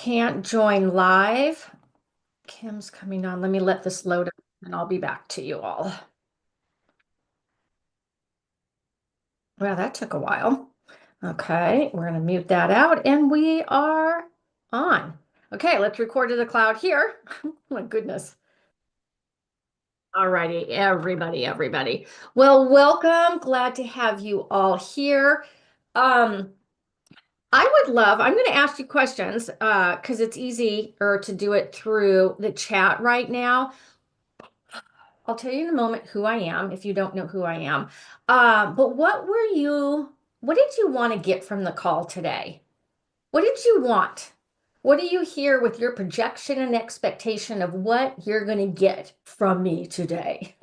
can't join live. Kim's coming on. Let me let this load up and I'll be back to you all. Well, that took a while. Okay, we're going to mute that out and we are on. Okay, let's record to the cloud here. My goodness. All righty, everybody. Well, welcome. Glad to have you all here. Um, I'm going to ask you questions because it's easier to do it through the chat right now. I'll tell you in a moment who I am if you don't know who I am. But what did you want to get from the call today? What did you want? What do you hear with your projection and expectation of what you're going to get from me today?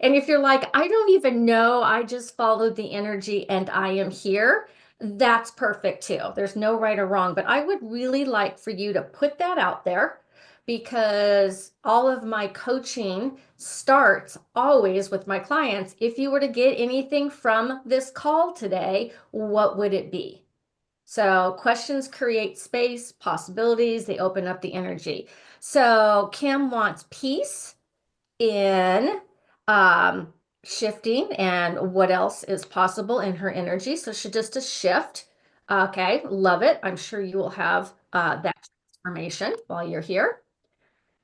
And if you're like, I don't even know, I just followed the energy and I am here, that's perfect too. There's no right or wrong, but I would really like for you to put that out there because all of my coaching starts always with my clients. If you were to get anything from this call today, what would it be? So questions create space, possibilities, they open up the energy. So Kim wants peace in um, shifting and what else is possible in her energy. So she just a shift. Okay, love it. I'm sure you will have that transformation while you're here.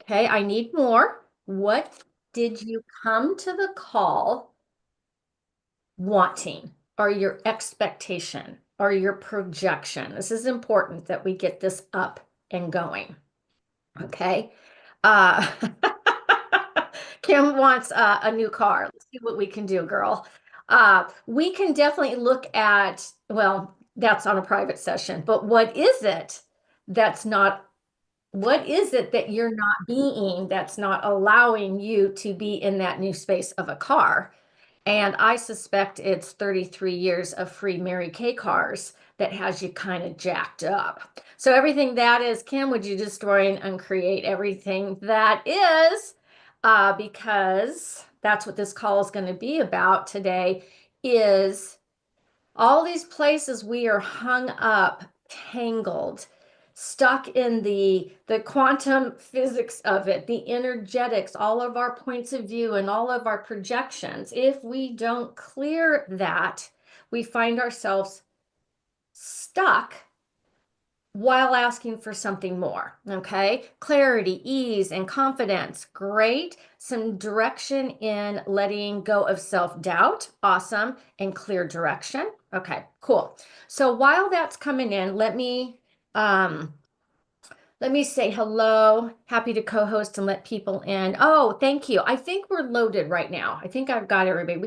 Okay, I need more. What did you come to the call wanting or your expectation or your projection? This is important that we get this up and going. Okay. Uh, Kim wants a new car. Let's see what we can do, girl. We can definitely look at, well, that's on a private session, but that's not, what is it that you're not being that's not allowing you to be in that new space of a car? And I suspect it's 33 years of free Mary Kay cars that has you kind of jacked up. So everything that is, Kim, would you destroy and uncreate everything that is? Because that's what this call is going to be about today is all these places we are hung up, tangled, stuck in the quantum physics of it, the energetics, all of our points of view and all of our projections. If we don't clear that, we find ourselves stuck while asking for something more. Okay. Clarity, ease, and confidence. Great. Some direction in letting go of self-doubt. Awesome. And clear direction. Okay, cool. So while that's coming in, um let me say hello. Happy to co-host and let people in. Oh, thank you. I think we're loaded right now. I think I've got everybody.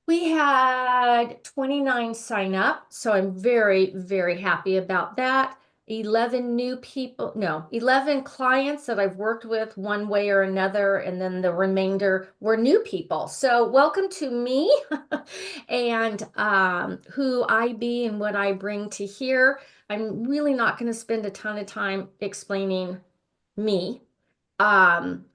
We had 29 sign up, so I'm very happy about that. 11 new people, no, 11 clients that I've worked with one way or another, and then the remainder were new people. So welcome to me and who I be and what I bring to here. I'm really not going to spend a ton of time explaining me. Um,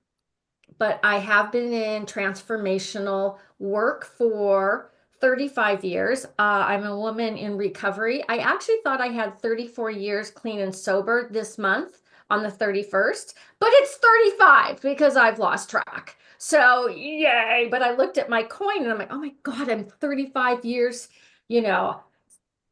but I have been in transformational work for 35 years. I'm a woman in recovery. I actually thought I had 34 years clean and sober this month on the 31st, but it's 35 because I've lost track. So, yay. But I looked at my coin and I'm like, oh my God, I'm 35 years, you know,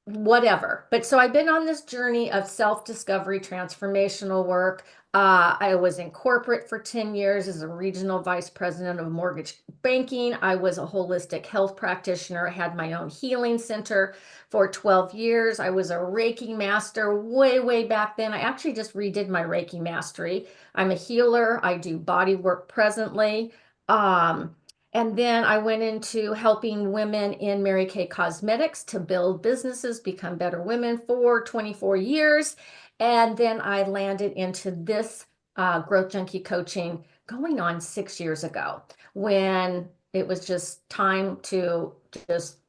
whatever. But so I've been on this journey of self-discovery, transformational work. I was in corporate for 10 years as a regional vice president of mortgage banking. I was a holistic health practitioner. I had my own healing center for 12 years. I was a Reiki master way back then. I actually just redid my Reiki mastery. I'm a healer. I do body work presently. Um, and then I went into helping women in Mary Kay Cosmetics to build businesses, become better women for 24 years. And then I landed into this growth junkie coaching going on 6 years ago when it was just time to just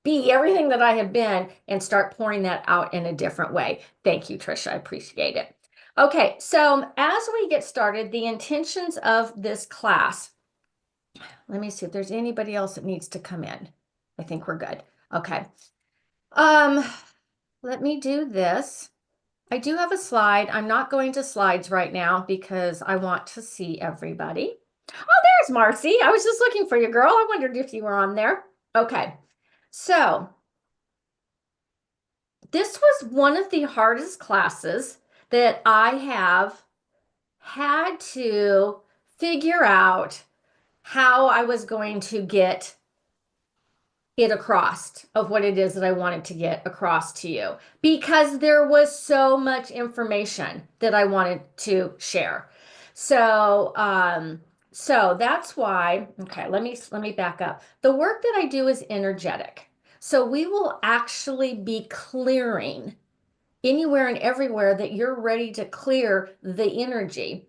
be everything that I have been and start pouring that out in a different way. Thank you, Trisha. I appreciate it. Okay, so as we get started, the intentions of this class. Let me see if there's anybody else that needs to come in. I think we're good. Okay. Um, Let me do this. I do have a slide. I'm not going to slides right now because I want to see everybody. Oh, there's Marcy. I was just looking for you, girl. I wondered if you were on there. Okay. So this was one of the hardest classes that I have had to figure out how I was going to get it across of what it is that I wanted to get across to you because there was so much information that I wanted to share. So, so that's why, okay, let me back up. The work that I do is energetic. So we will actually be clearing anywhere and everywhere that you're ready to clear the energy.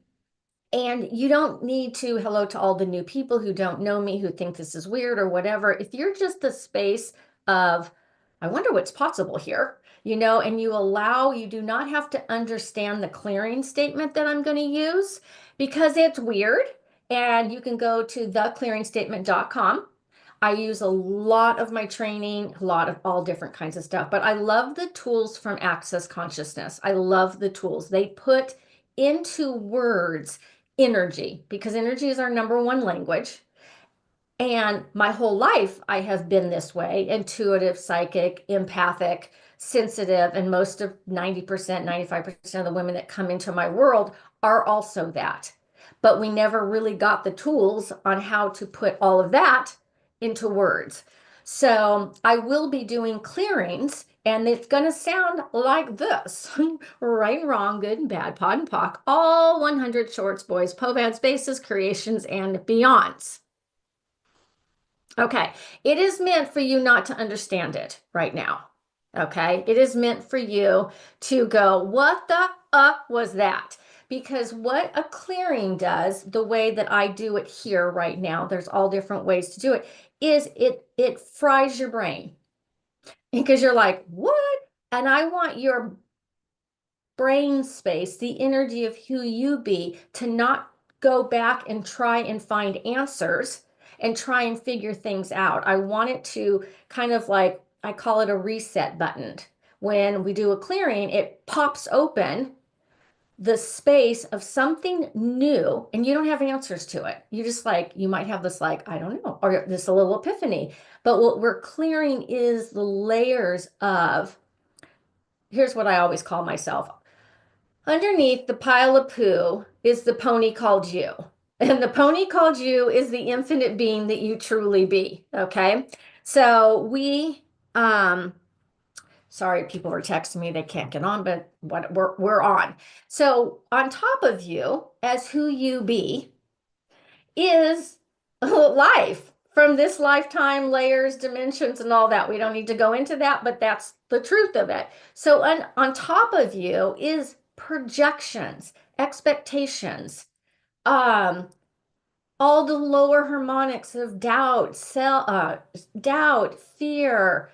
And you don't need to hello to all the new people who don't know me, who think this is weird or whatever. If you're just the space of, I wonder what's possible here, and you do not have to understand the clearing statement that I'm going to use because it's weird. And you can go to theclearingstatement.com. I use a lot of my training, a lot of all different kinds of stuff, but I love the tools from Access Consciousness. I love the tools. They put into words energy because energy is our number one language. And my whole life, I have been this way: intuitive, psychic, empathic, sensitive. And most of 90%, 95% of the women that come into my world are also that. But we never really got the tools on how to put all of that into words. So I will be doing clearings, and it's going to sound like this: right and wrong, good and bad, pod and pock, all 100 shorts, boys, povads, bases, creations, and beyonds. Okay, it is meant for you not to understand it right now. Okay, it is meant for you to go, what the was that? Because what a clearing does, the way that I do it here right now, there's all different ways to do it, is it fries your brain because you're like, what? And I want your brain space, the energy of who you be, to not go back and try and find answers and try and figure things out. I want it to kind of like, I call it a reset button. When we do a clearing, it pops open the space of something new, and you don't have answers to it. You just like, you might have this like, I don't know, or this a little epiphany. But what we're clearing is the layers of, here's what I always call myself: underneath the pile of poo is the pony called you. And the pony called you is the infinite being that you truly be. Okay. So sorry, people are texting me, they can't get on, but what we're on. So on top of you, as who you be, is life from this lifetime, layers, dimensions, and all that. We don't need to go into that, but that's the truth of it. So on top of you is projections, expectations, um, all the lower harmonics of doubt, fear,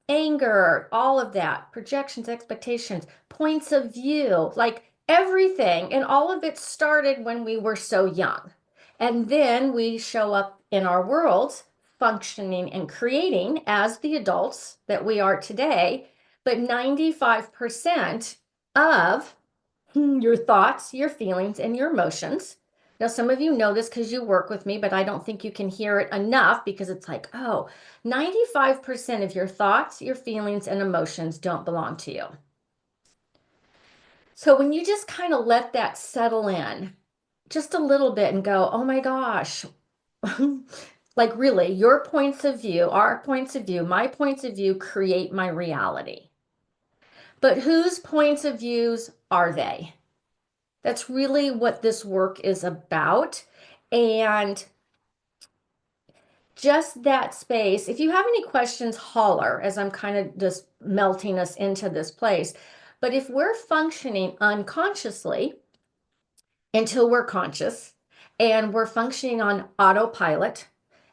anger, all of that, projections, expectations, points of view, like everything. And all of it started when we were so young. And then we show up in our worlds functioning and creating as the adults that we are today. But 95% of your thoughts, your feelings, and your emotions. Now, some of you know this because you work with me, but I don't think you can hear it enough because it's like, oh, 95% of your thoughts, your feelings, and emotions don't belong to you. So when you just kind of let that settle in just a little bit and go, oh my gosh, like really, your points of view, our points of view, my points of view create my reality. But whose points of views are they? That's really what this work is about. And just that space. If you have any questions, holler as I'm kind of just melting us into this place. But if we're functioning unconsciously until we're conscious and we're functioning on autopilot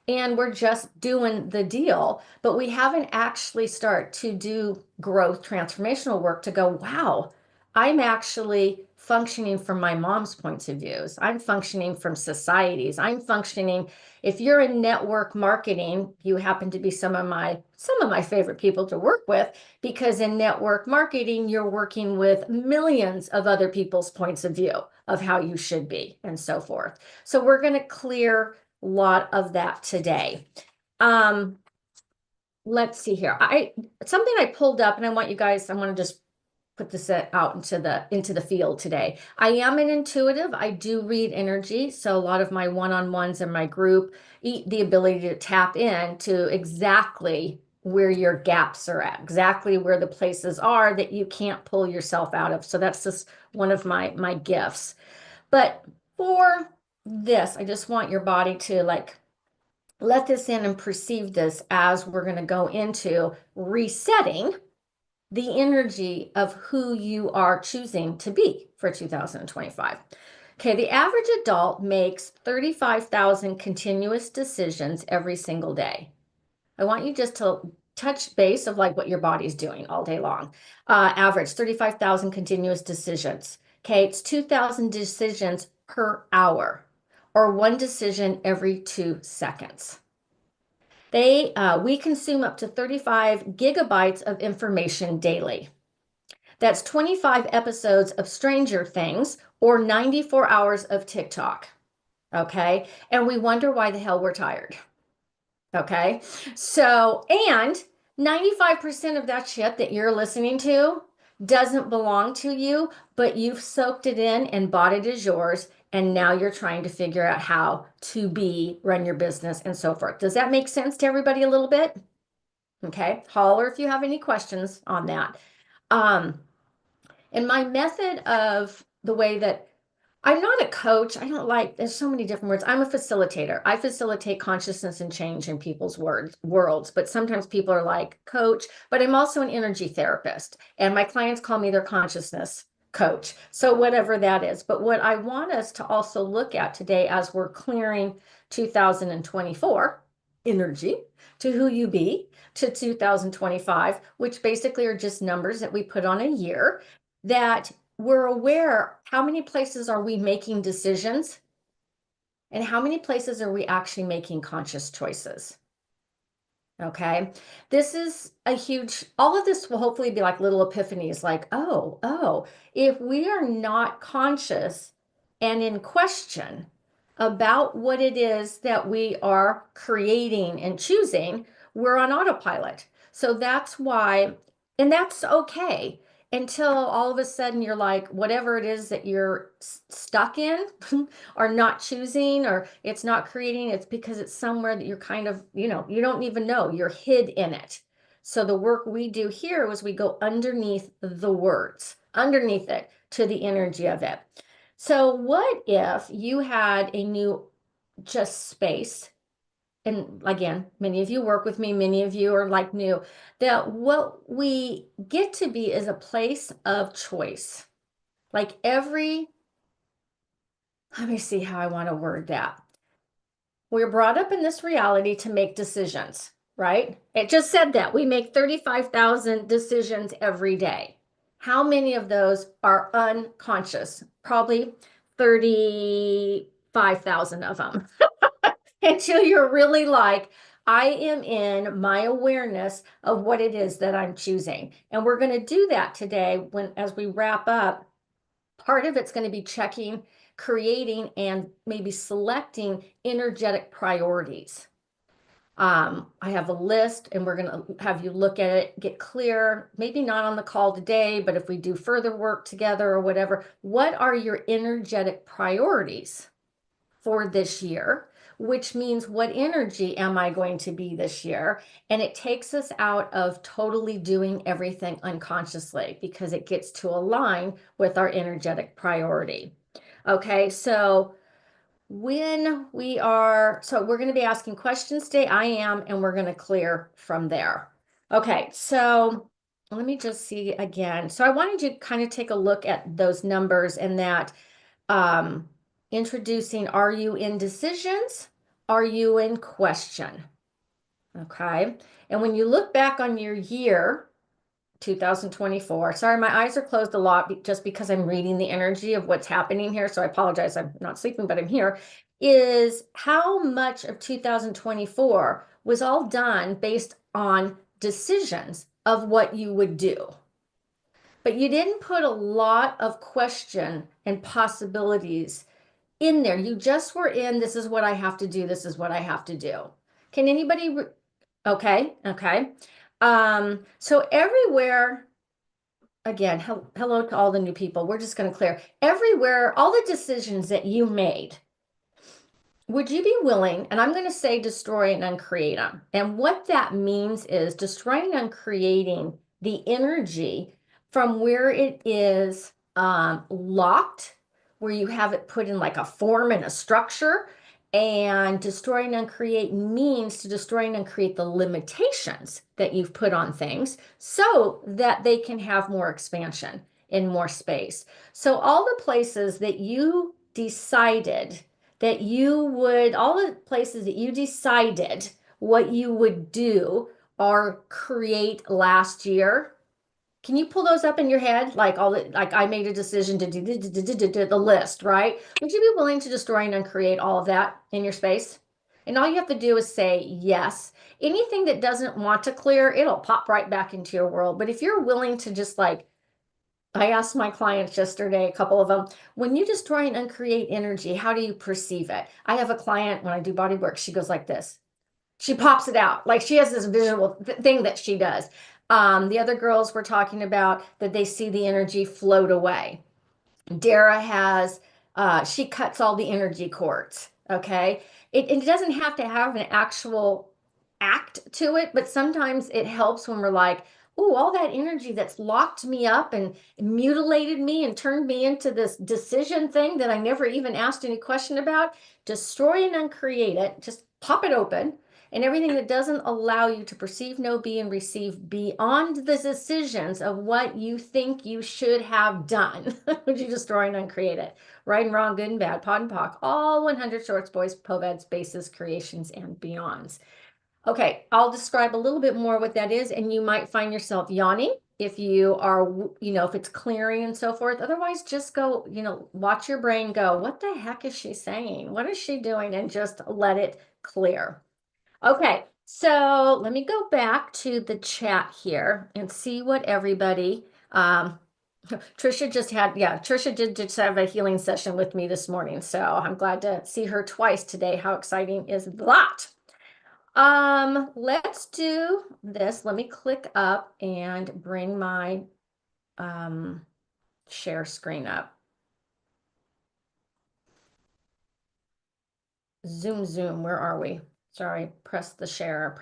and we're just doing the deal, but we haven't actually start to do growth transformational work to go, wow, I'm actually functioning from my mom's points of views. I'm functioning from societies. I'm functioning, if you're in network marketing, you happen to be some of my favorite people to work with, because in network marketing, you're working with millions of other people's points of view of how you should be and so forth. So we're going to clear a lot of that today. Let's see here. Something I pulled up, and I want to just put this out into the field today. I am an intuitive. I do read energy. So a lot of my one-on-ones in my group eat the ability to tap into exactly where your gaps are at, exactly where the places are that you can't pull yourself out of. So that's just one of my gifts. But for this, I just want your body to like let this in and perceive this as we're going to go into resetting the energy of who you are choosing to be for 2025. Okay, the average adult makes 35,000 continuous decisions every single day. I want you just to touch base of like what your body's doing all day long. Average 35,000 continuous decisions. Okay, it's 2,000 decisions per hour, or one decision every 2 seconds. We consume up to 35 gigabytes of information daily. That's 25 episodes of Stranger Things or 94 hours of TikTok. Okay. And we wonder why the hell we're tired. Okay. So, and 95% of that shit that you're listening to doesn't belong to you, but you've soaked it in and bought it as yours. And now you're trying to figure out how to run your business and so forth. Does that make sense to everybody a little bit? Okay. Holler if you have any questions on that. And my method of the way that I'm not a coach. I don't like, there's so many different words. I'm a facilitator. I facilitate consciousness and change in people's worlds, but sometimes people are like coach, but I'm also an energy therapist, and my clients call me their consciousness coach. So whatever that is. But what I want us to also look at today as we're clearing 2024 energy to who you be to 2025, which basically are just numbers that we put on a year, that we're aware how many places are we making decisions and how many places are we actually making conscious choices. Okay, this is a huge, all of this will hopefully be like little epiphanies, like, oh, if we are not conscious and in question about what it is that we are creating and choosing, we're on autopilot. So that's why, and that's okay until all of a sudden you're like, whatever it is that you're stuck in or not choosing, or it's not creating, it's because it's somewhere that you're kind of, you don't even know, you're hid in it. So the work we do here is we go underneath the words, underneath it, to the energy of it. So what if you had a new just space? And again, many of you work with me, many of you are like new, that what we get to be is a place of choice. Like let me see how I want to word that. We're brought up in this reality to make decisions, right? It just said that we make 35,000 decisions every day. How many of those are unconscious? Probably 35,000 of them. Until you're really like, I am in my awareness of what it is that I'm choosing. And we're going to do that today as we wrap up. Part of it's going to be checking, creating, and maybe selecting energetic priorities. I have a list, and we're going to have you look at it, get clear, maybe not on the call today, but if we do further work together or whatever, what are your energetic priorities for this year? Which means what energy am I going to be this year? And it takes us out of totally doing everything unconsciously because it gets to align with our energetic priority. Okay, so we're going to be asking questions today. I am, and we're going to clear from there. Okay, so let me just see again. So I wanted you to kind of take a look at those numbers and that introducing, are you in decisions? Are you in question? Okay. And when you look back on your year, 2024. Sorry, my eyes are closed a lot just because I'm reading the energy of what's happening here. So I apologize. I'm not sleeping, but I'm here. Is how much of 2024 was all done based on decisions of what you would do. But you didn't put a lot of question and possibilities in there. You just were in, this is what I have to do. This is what I have to do. Can anybody, okay, okay. So everywhere, again, hello to all the new people. We're just going to clear everywhere, all the decisions that you made. Would you be willing, and I'm going to say destroy and uncreate them. And what that means is destroying and uncreating the energy from where it is locked, where you have it put in like a form and a structure. And destroy and uncreate means to destroy and uncreate the limitations that you've put on things so that they can have more expansion in more space. So all the places that you decided that you would, all the places that you decided what you would do or create last year. Can you pull those up in your head? Like all the, like I made a decision to do the list, right? Would you be willing to destroy and uncreate all of that in your space? And all you have to do is say yes. Anything that doesn't want to clear, it'll pop right back into your world. But if you're willing to just like I asked my clients yesterday, a couple of them, when you destroy and uncreate energy, how do you perceive it? I have a client when I do body work, she goes like this. She pops it out. Like she has this visual thing that she does. The other girls were talking about that they see the energy float away. Dara has, she cuts all the energy cords. Okay. It doesn't have to have an actual act to it, but sometimes it helps when we're like, oh, all that energy that's locked me up and mutilated me and turned me into this decision thing that I never even asked any question about. Destroy and uncreate it. Just pop it open. And everything that doesn't allow you to perceive, know, be, and receive beyond the decisions of what you think you should have done. Would you destroy and uncreate it? Right and wrong, good and bad, pod and pock, all 100 shorts, boys, poveds, bases, creations, and beyonds. Okay, I'll describe a little bit more what that is, and you might find yourself yawning if you are, if it's clearing and so forth. Otherwise, just go, watch your brain go, what the heck is she saying? What is she doing? And just let it clear. Okay, so let me go back to the chat here and see what everybody, Trisha Trisha did just have a healing session with me this morning, so I'm glad to see her twice today. How exciting is that? Let's do this. Let me click up and bring my share screen up. Zoom, where are we? Sorry, press the share.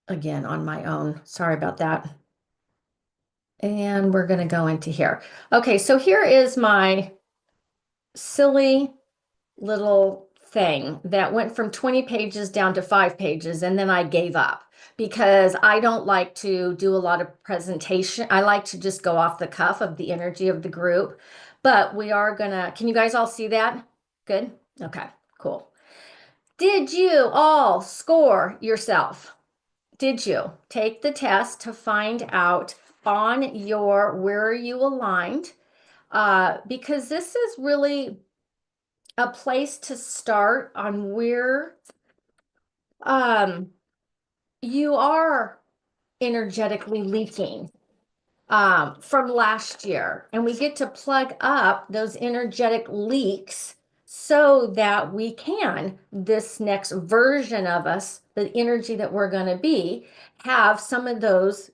Again, on my own. Sorry about that. And we're going to go into here. Okay, so here is my silly little thing that went from 20 pages down to 5 pages, and then I gave up because I don't like to do a lot of presentation. I like to just go off the cuff of the energy of the group. But we are gonna, can you guys all see that? Good? Okay, cool. Did you all score yourself? Did you take the test to find out on your where are you aligned? Because this is really a place to start on where you are energetically leaking from last year. And we get to plug up those energetic leaks so that we can, this next version of us, the energy that we're going to be, have some of those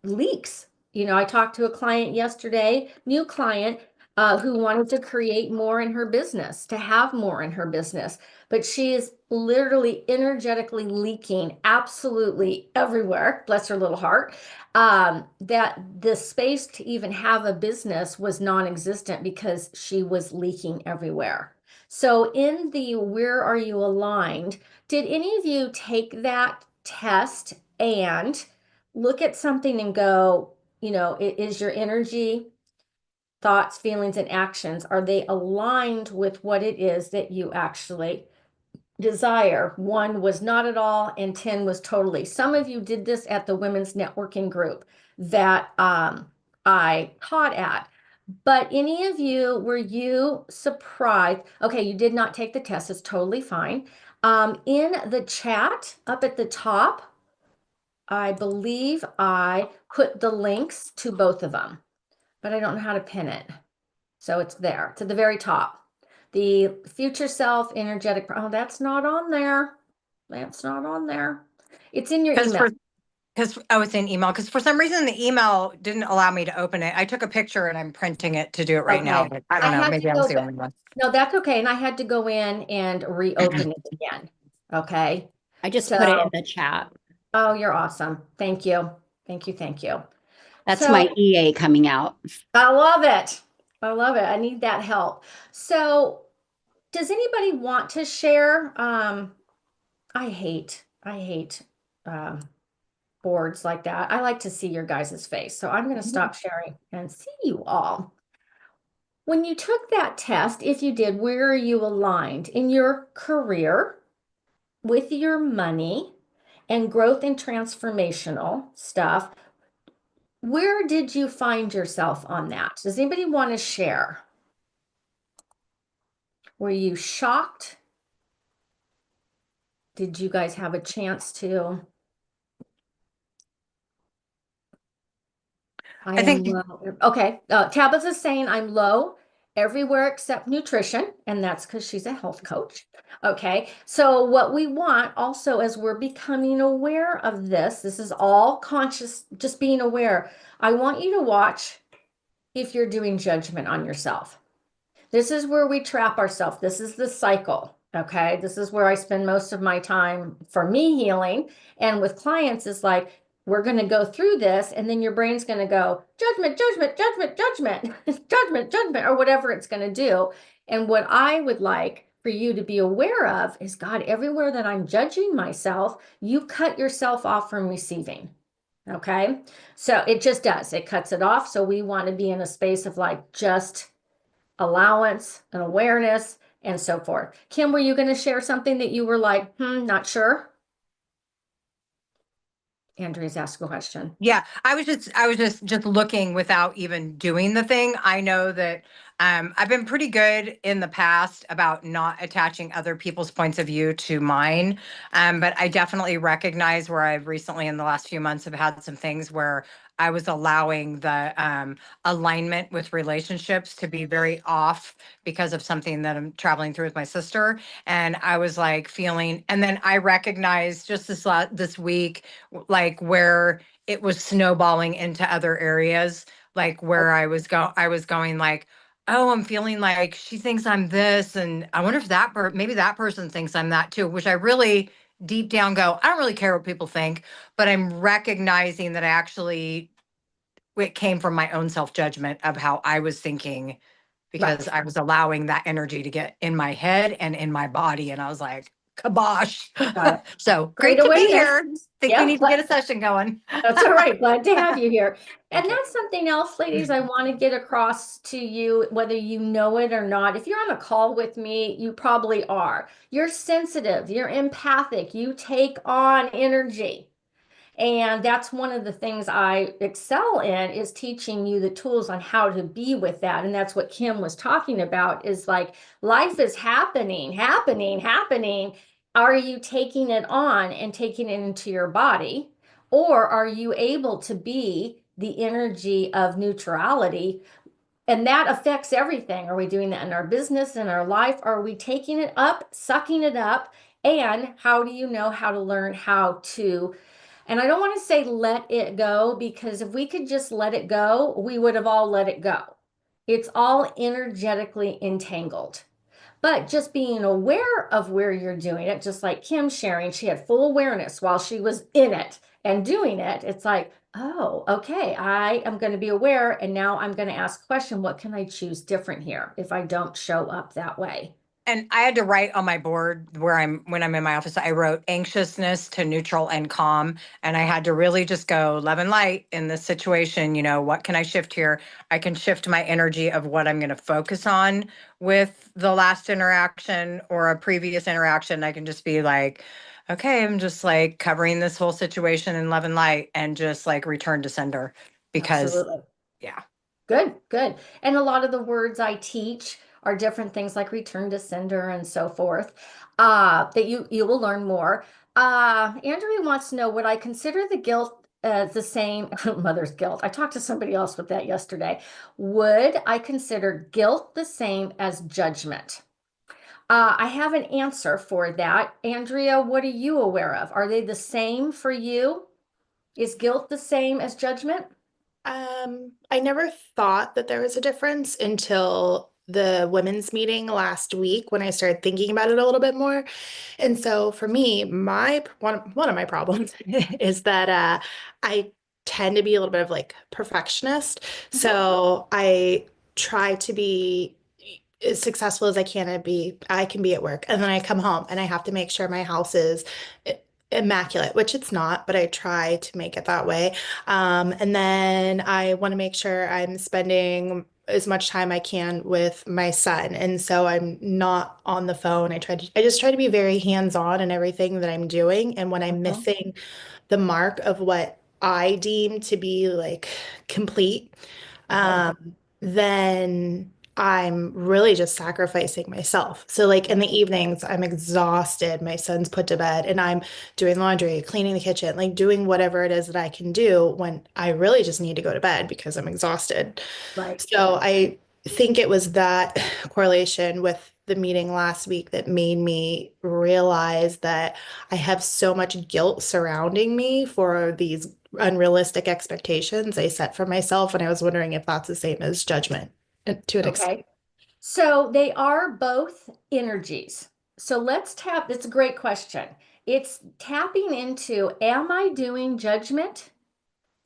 leaks. I talked to a client yesterday, new client, who wanted to create more in her business, to have more in her business, but she is literally energetically leaking absolutely everywhere. Bless her little heart. That the space to even have a business was non-existent because she was leaking everywhere. So in the where are you aligned, did any of you take that test and look at something and go, is your energy, thoughts, feelings, and actions, are they aligned with what it is that you actually desire. 1 was not at all, and 10 was totally. Some of you did this at the women's networking group that I taught at. But any of you, were you surprised? Okay, you did not take the test. It's totally fine. In the chat up at the top, I believe I put the links to both of them, but I don't know how to pin it. So it's there. It's at the very top. The future self energetic. Oh, that's not on there. That's not on there. It's in your Because email. because I was in email, because for some reason the email didn't allow me to open it. I took a picture and I'm printing it to do it right now, Okay. but I I don't know, had to maybe I was go the back. only one. No, that's okay. And I had to go in and reopen it again. Okay. I just put it in So, the chat. oh, you're awesome. Thank you. Thank you. Thank you. That's So my EA coming out. I love it. I love it. I need that help. So does anybody want to share? I hate um, boards like that. I like to see your guys' face. So I'm going to stop sharing and see you all. When you took that test, if you did, where are you aligned in your career, with your money, and growth and transformational stuff? Where did you find yourself on that? Does anybody want to share? Were you shocked? Did you guys have a chance to? I I am think, low. Okay. Tabitha's saying I'm low everywhere except nutrition, and that's because she's a health coach. Okay. So, what we want also as we're becoming aware of this is all conscious, just being aware. I want you to watch if you're doing judgment on yourself. This is where we trap ourselves. This is the cycle. Okay. This is where I spend most of my time for me healing. And with clients, is like, we're going to go through this, and then your brain's going to go judgment, judgment, judgment, judgment, judgment, judgment, or whatever it's going to do. And what I would like for you to be aware of is, God, everywhere that I'm judging myself, you cut yourself off from receiving. Okay. So it just does, it cuts it off. So we want to be in a space of like just allowance and awareness and so forth. Kim, were you going to share something that you were like, not sure? Andrea's asked a question. yeah, I was just looking without even doing the thing. I know that I've been pretty good in the past about not attaching other people's points of view to mine. But I definitely recognize where I've recently in the last few months have had some things where I was allowing the alignment with relationships to be very off because of something that I'm traveling through with my sister. And I was like feeling, and then I recognized just this week, like where it was snowballing into other areas, like where I was going like, oh, I'm feeling like she thinks I'm this, and I wonder if maybe that person thinks I'm that too, which I really deep down go, I don't really care what people think, but I'm recognizing that it came from my own self-judgment of how I was thinking, because Right. I was allowing that energy to get in my head and in my body. And I was like, kibosh. Got it. So Great great to be awareness. here. Think we Yep. need to get a session going. That's all right. Glad to have you here. And Thank you. that's something else, ladies, I want to get across to you, whether you know it or not. If you're on a call with me, you probably are. You're sensitive, you're empathic, you take on energy. And that's one of the things I excel in, is teaching you the tools on how to be with that. And that's what Kim was talking about, is like life is happening, happening, happening. Are you taking it on and taking it into your body? Or are you able to be the energy of neutrality? And that affects everything. Are we doing that in our business, in our life? Are we taking it up, sucking it up? And how do you know how to learn how to, and I don't want to say let it go, because if we could just let it go, we would have all let it go. It's all energetically entangled. But just being aware of where you're doing it, just like Kim sharing, she had full awareness while she was in it and doing it. It's like, oh, okay, I am going to be aware. And now I'm going to ask a question. What can I choose different here if I don't show up that way? And I had to write on my board when I'm in my office, I wrote anxiousness to neutral and calm. And I had to really just go love and light in this situation. You know, what can I shift here? I can shift my energy of what I'm going to focus on with the last interaction or a previous interaction. I can just be like, okay, I'm just like covering this whole situation in love and light and just like return to sender because, Absolutely. yeah. Good, good. And a lot of the words I teach are different things like return to sender and so forth, that you will learn more. Andrea wants to know, would I consider the guilt the same, mother's guilt? I talked to somebody else with that yesterday. Would I consider guilt the same as judgment? I have an answer for that. Andrea, what are you aware of? Are they the same for you? Is guilt the same as judgment? I never thought that there was a difference until the women's meeting last week when I started thinking about it a little bit more. And so for me, my one of my problems is that I tend to be a little bit of like perfectionist. So I try to be as successful as I can be at work. And then I come home and I have to make sure my house is immaculate, which it's not, but I try to make it that way. And then I want to make sure I'm spending as much time I can with my son. And so I'm not on the phone. I just try to be very hands-on in everything that I'm doing. And when I'm Mhm. missing the mark of what I deem to be like complete, Okay. then I'm really just sacrificing myself. So like in the evenings, I'm exhausted. My son's put to bed and I'm doing laundry, cleaning the kitchen, like doing whatever it is that I can do when I really just need to go to bed because I'm exhausted. Right. So I think it was that correlation with the meeting last week that made me realize that I have so much guilt surrounding me for these unrealistic expectations I set for myself. And I was wondering if that's the same as judgment to an extent. Okay. So they are both energies. So let's tap, that's a great question. It's tapping into, am I doing judgment?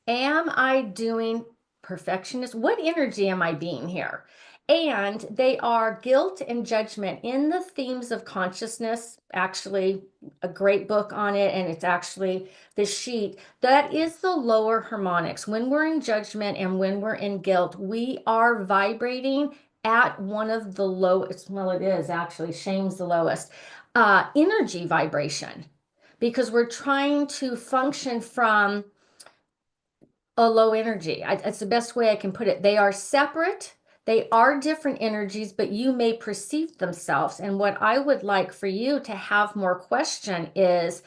Am I doing perfectionist? What energy am I being here? And they are guilt and judgment in the themes of consciousness, actually, a great book on it. And it's actually the sheet that is the lower harmonics. When we're in judgment and when we're in guilt, we are vibrating at one of the lowest, well, it is actually, shame's the lowest, energy vibration because we're trying to function from a low energy. That's the best way I can put it. They are separate. They are different energies, but you may perceive themselves. And what I would like for you to have more question is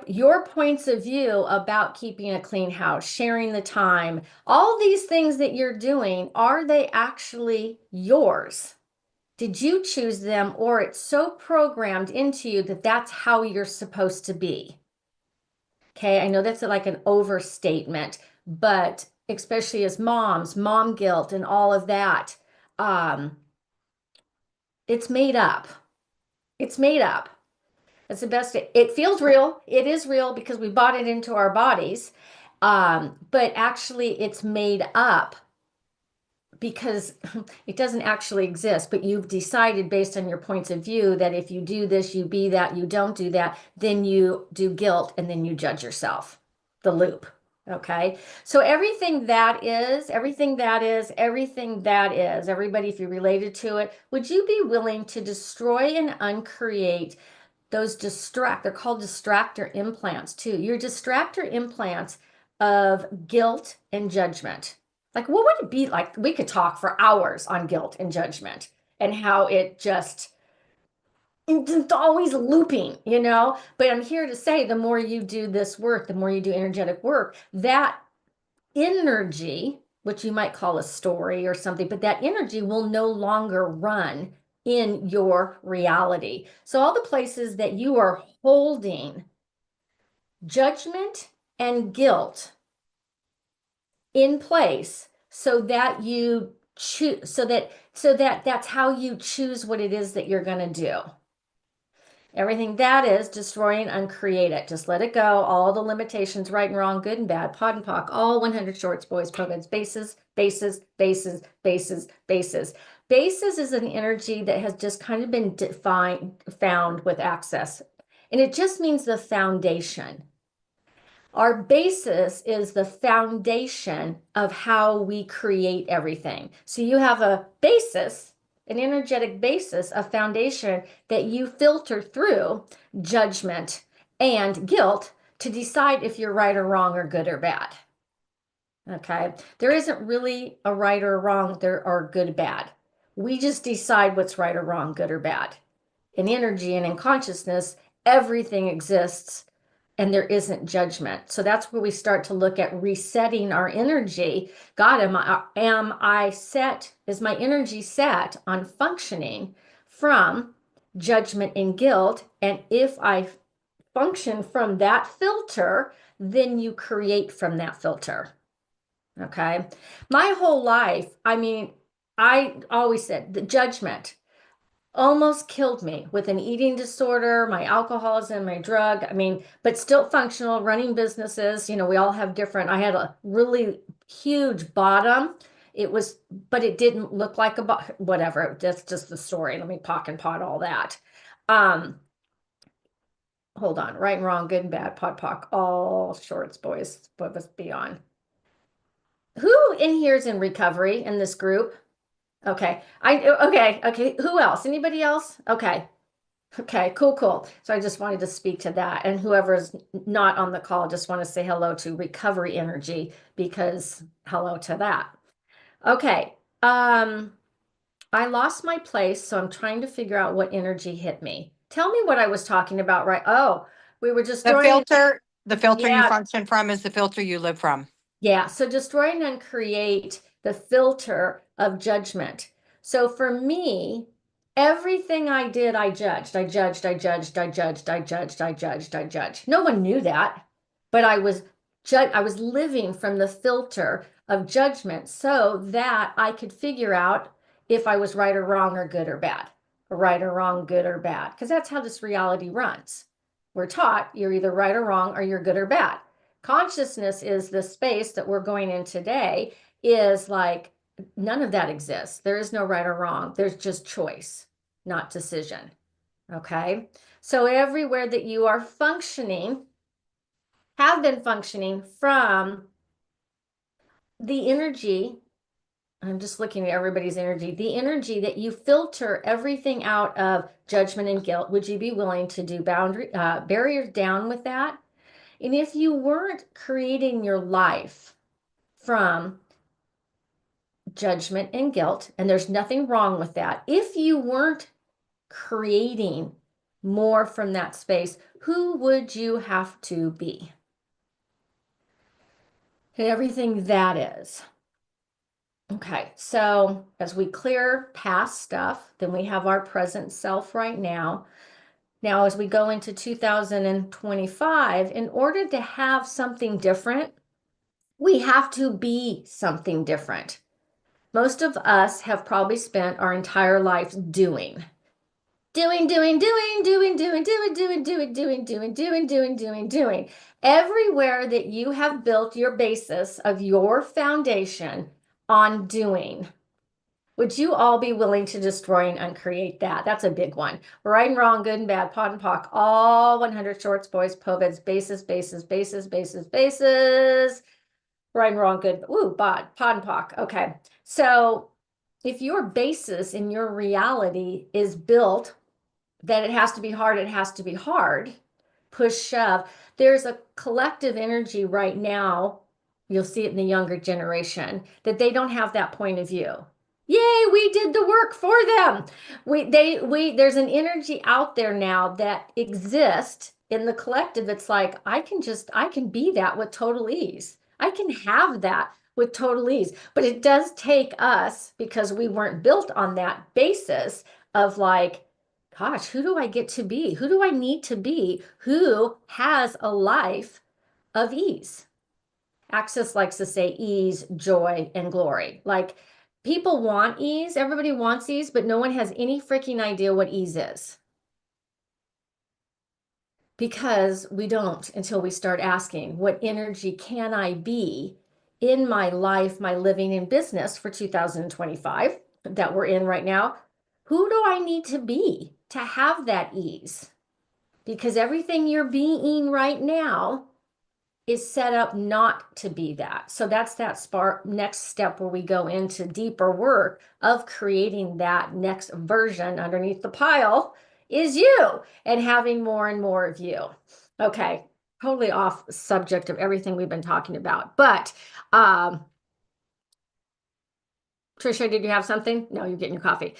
your points of view about keeping a clean house, sharing the time, all these things that you're doing, are they actually yours? Did you choose them, or it's so programmed into you that that's how you're supposed to be? Okay, I know that's like an overstatement, but especially as moms, mom guilt and all of that, um, it's made up. It's made up. That's the best. It feels real. It is real because we bought it into our bodies. But actually, it's made up because it doesn't actually exist, but you've decided based on your points of view that if you do this, you be that, you don't do that, then you do guilt and then you judge yourself. The loop. Okay. So everything that is, everybody, if you're related to it, would you be willing to destroy and uncreate those they're called distractor implants too. Your distractor implants of guilt and judgment. Like, what would it be like? We could talk for hours on guilt and judgment and how it's always looping, you know? But I'm here to say the more you do this work, the more you do energetic work, that energy, which you might call a story or something, but that energy will no longer run in your reality. So all the places that you are holding judgment and guilt in place so that you choose so that that's how you choose what it is that you're going to do. Everything that is, destroy and uncreate it. Just let it go. All the limitations, right and wrong, good and bad, pod and pock, all 100 shorts, boys, programs, bases, bases, bases, bases, bases. Basis is an energy that has just kind of been found with access, and it just means the foundation. Our basis is the foundation of how we create everything. So you have a basis, an energetic basis, a foundation that you filter through judgment and guilt to decide if you're right or wrong or good or bad. Okay. There isn't really a right or wrong. There are good or bad. We just decide what's right or wrong, good or bad. In energy and in consciousness, everything exists and there isn't judgment. So that's where we start to look at resetting our energy. God, am I set? Is my energy set on functioning from judgment and guilt? And if I function from that filter, then you create from that filter. Okay. My whole life, I mean, I always said the judgment almost killed me with an eating disorder, my alcoholism, my drug. I mean, but still functional, running businesses. You know, we all have different. I had a really huge bottom. It was, but it didn't look like a whatever. That's just the story. Let me pock and pot all that. Hold on. Right and wrong, good and bad, pot pock, all shorts, boys. What was beyond? Who in here is in recovery in this group? Okay. Okay. Who else? Anybody else? Okay. Okay, cool. So I just wanted to speak to that. And whoever's not on the call, just want to say hello to recovery energy because hello to that. Okay. I lost my place, so I'm trying to figure out what energy hit me. Tell me what I was talking about, right? Oh, we were just The filter you Yeah. function from is the filter you live from. Yeah, so destroy and uncreate the filter of judgment. So for me, everything I did, I judged. I judged. No one knew that, but I was living from the filter of judgment so that I could figure out if I was right or wrong or good or bad, or right or wrong, good or bad, because that's how this reality runs. We're taught you're either right or wrong or you're good or bad. Consciousness is the space that we're going in today, is like none of that exists. There is no right or wrong. There's just choice, not decision. Okay. So everywhere that you are functioning, have been functioning from the energy. I'm just looking at everybody's energy, the energy that you filter everything out of judgment and guilt. Would you be willing to do barriers down with that? And if you weren't creating your life from judgment and guilt, and there's nothing wrong with that, if you weren't creating more from that space, who would you have to be? And everything that is. Okay, so as we clear past stuff, then we have our present self right now. Now, as we go into 2025, in order to have something different, we have to be something different. Most of us have probably spent our entire lives doing. Everywhere that you have built your basis of your foundation on doing. Would you all be willing to destroy and uncreate that? That's a big one. Right and wrong, good and bad, pod and pock, all 100 shorts, boys, poveds, bases. Right and wrong, good. Ooh, pod and pock. Okay. So if your basis in your reality is built that it has to be hard, push, shove, there's a collective energy right now. You'll see it in the younger generation that they don't have that point of view. Yay, we did the work for them. There's an energy out there now that exists in the collective. It's like, I can be that with total ease. I can have that with total ease, but it does take us, because we weren't built on that basis of like, gosh, who do I get to be? Who do I need to be? Who has a life of ease? Access likes to say ease, joy, and glory. Like, people want ease, everybody wants ease, but no one has any freaking idea what ease is. Because we don't until we start asking, what energy can I be in my life, my living, and business for 2025? that we're in right now, who do I need to be to have that ease? Because everything you're being right now is set up not to be that. So that's that next step where we go into deeper work of creating that next version underneath the pile is you and having more and more of you. Okay, totally off subject of everything we've been talking about, but Trisha, did you have something? No, you're getting your coffee.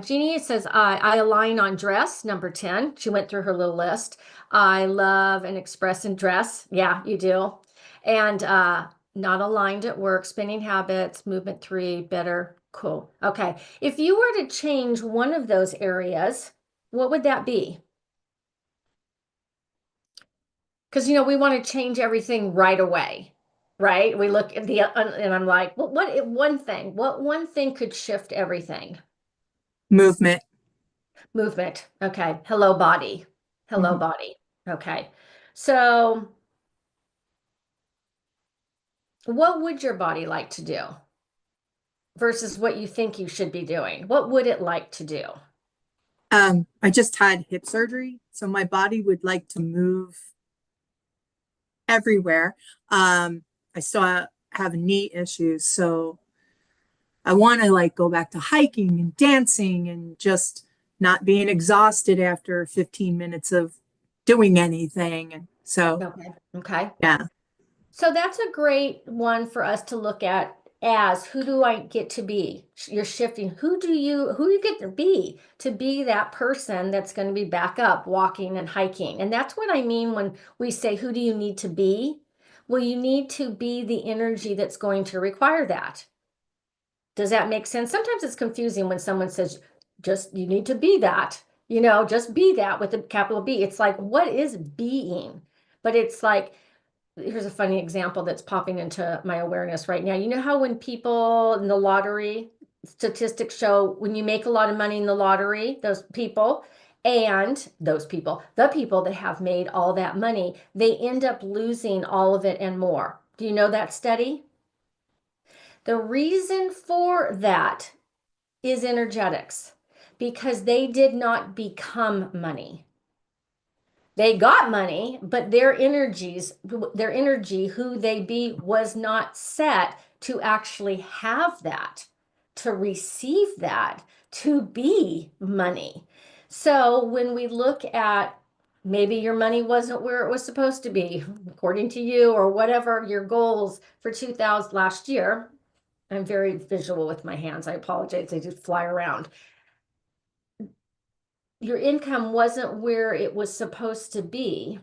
Jeannie says, I align on dress, number 10. She went through her little list. I love and express and dress. Yeah, you do. And not aligned at work, spinning habits, movement 3, better. Cool. Okay. If you were to change one of those areas, what would that be? Because, we want to change everything right away, right? We look at and I'm like, what one thing could shift everything? Movement. Movement. Okay. Hello, body. Hello, Mhm. body. Okay. So, what would your body like to do versus what you think you should be doing? What would it like to do? I just had hip surgery, so my body would like to move everywhere. I still have knee issues, so I want to like go back to hiking and dancing and just not being exhausted after 15 minutes of doing anything. And so, Okay. Okay. yeah. So that's a great one for us to look at as who do I get to be? You're shifting. Who do you get to be that person that's going to be back up walking and hiking? And that's what I mean when we say, who do you need to be? Well, you need to be the energy that's going to require that. Does that make sense? Sometimes it's confusing when someone says, just you need to be that, just be that with a capital B. It's like, what is being? But it's like, here's a funny example that's popping into my awareness right now. You know how when people in the lottery, statistics show when you make a lot of money in the lottery, the people that have made all that money, they end up losing all of it and more. Do you know that study? The reason for that is energetics because they did not become money. They got money, but their energy, who they be, was not set to actually have that, to receive that, to be money. So when we look at maybe your money wasn't where it was supposed to be, according to you, or whatever your goals for 2000 last year, I'm very visual with my hands. I apologize. They just fly around. Your income wasn't where it was supposed to be.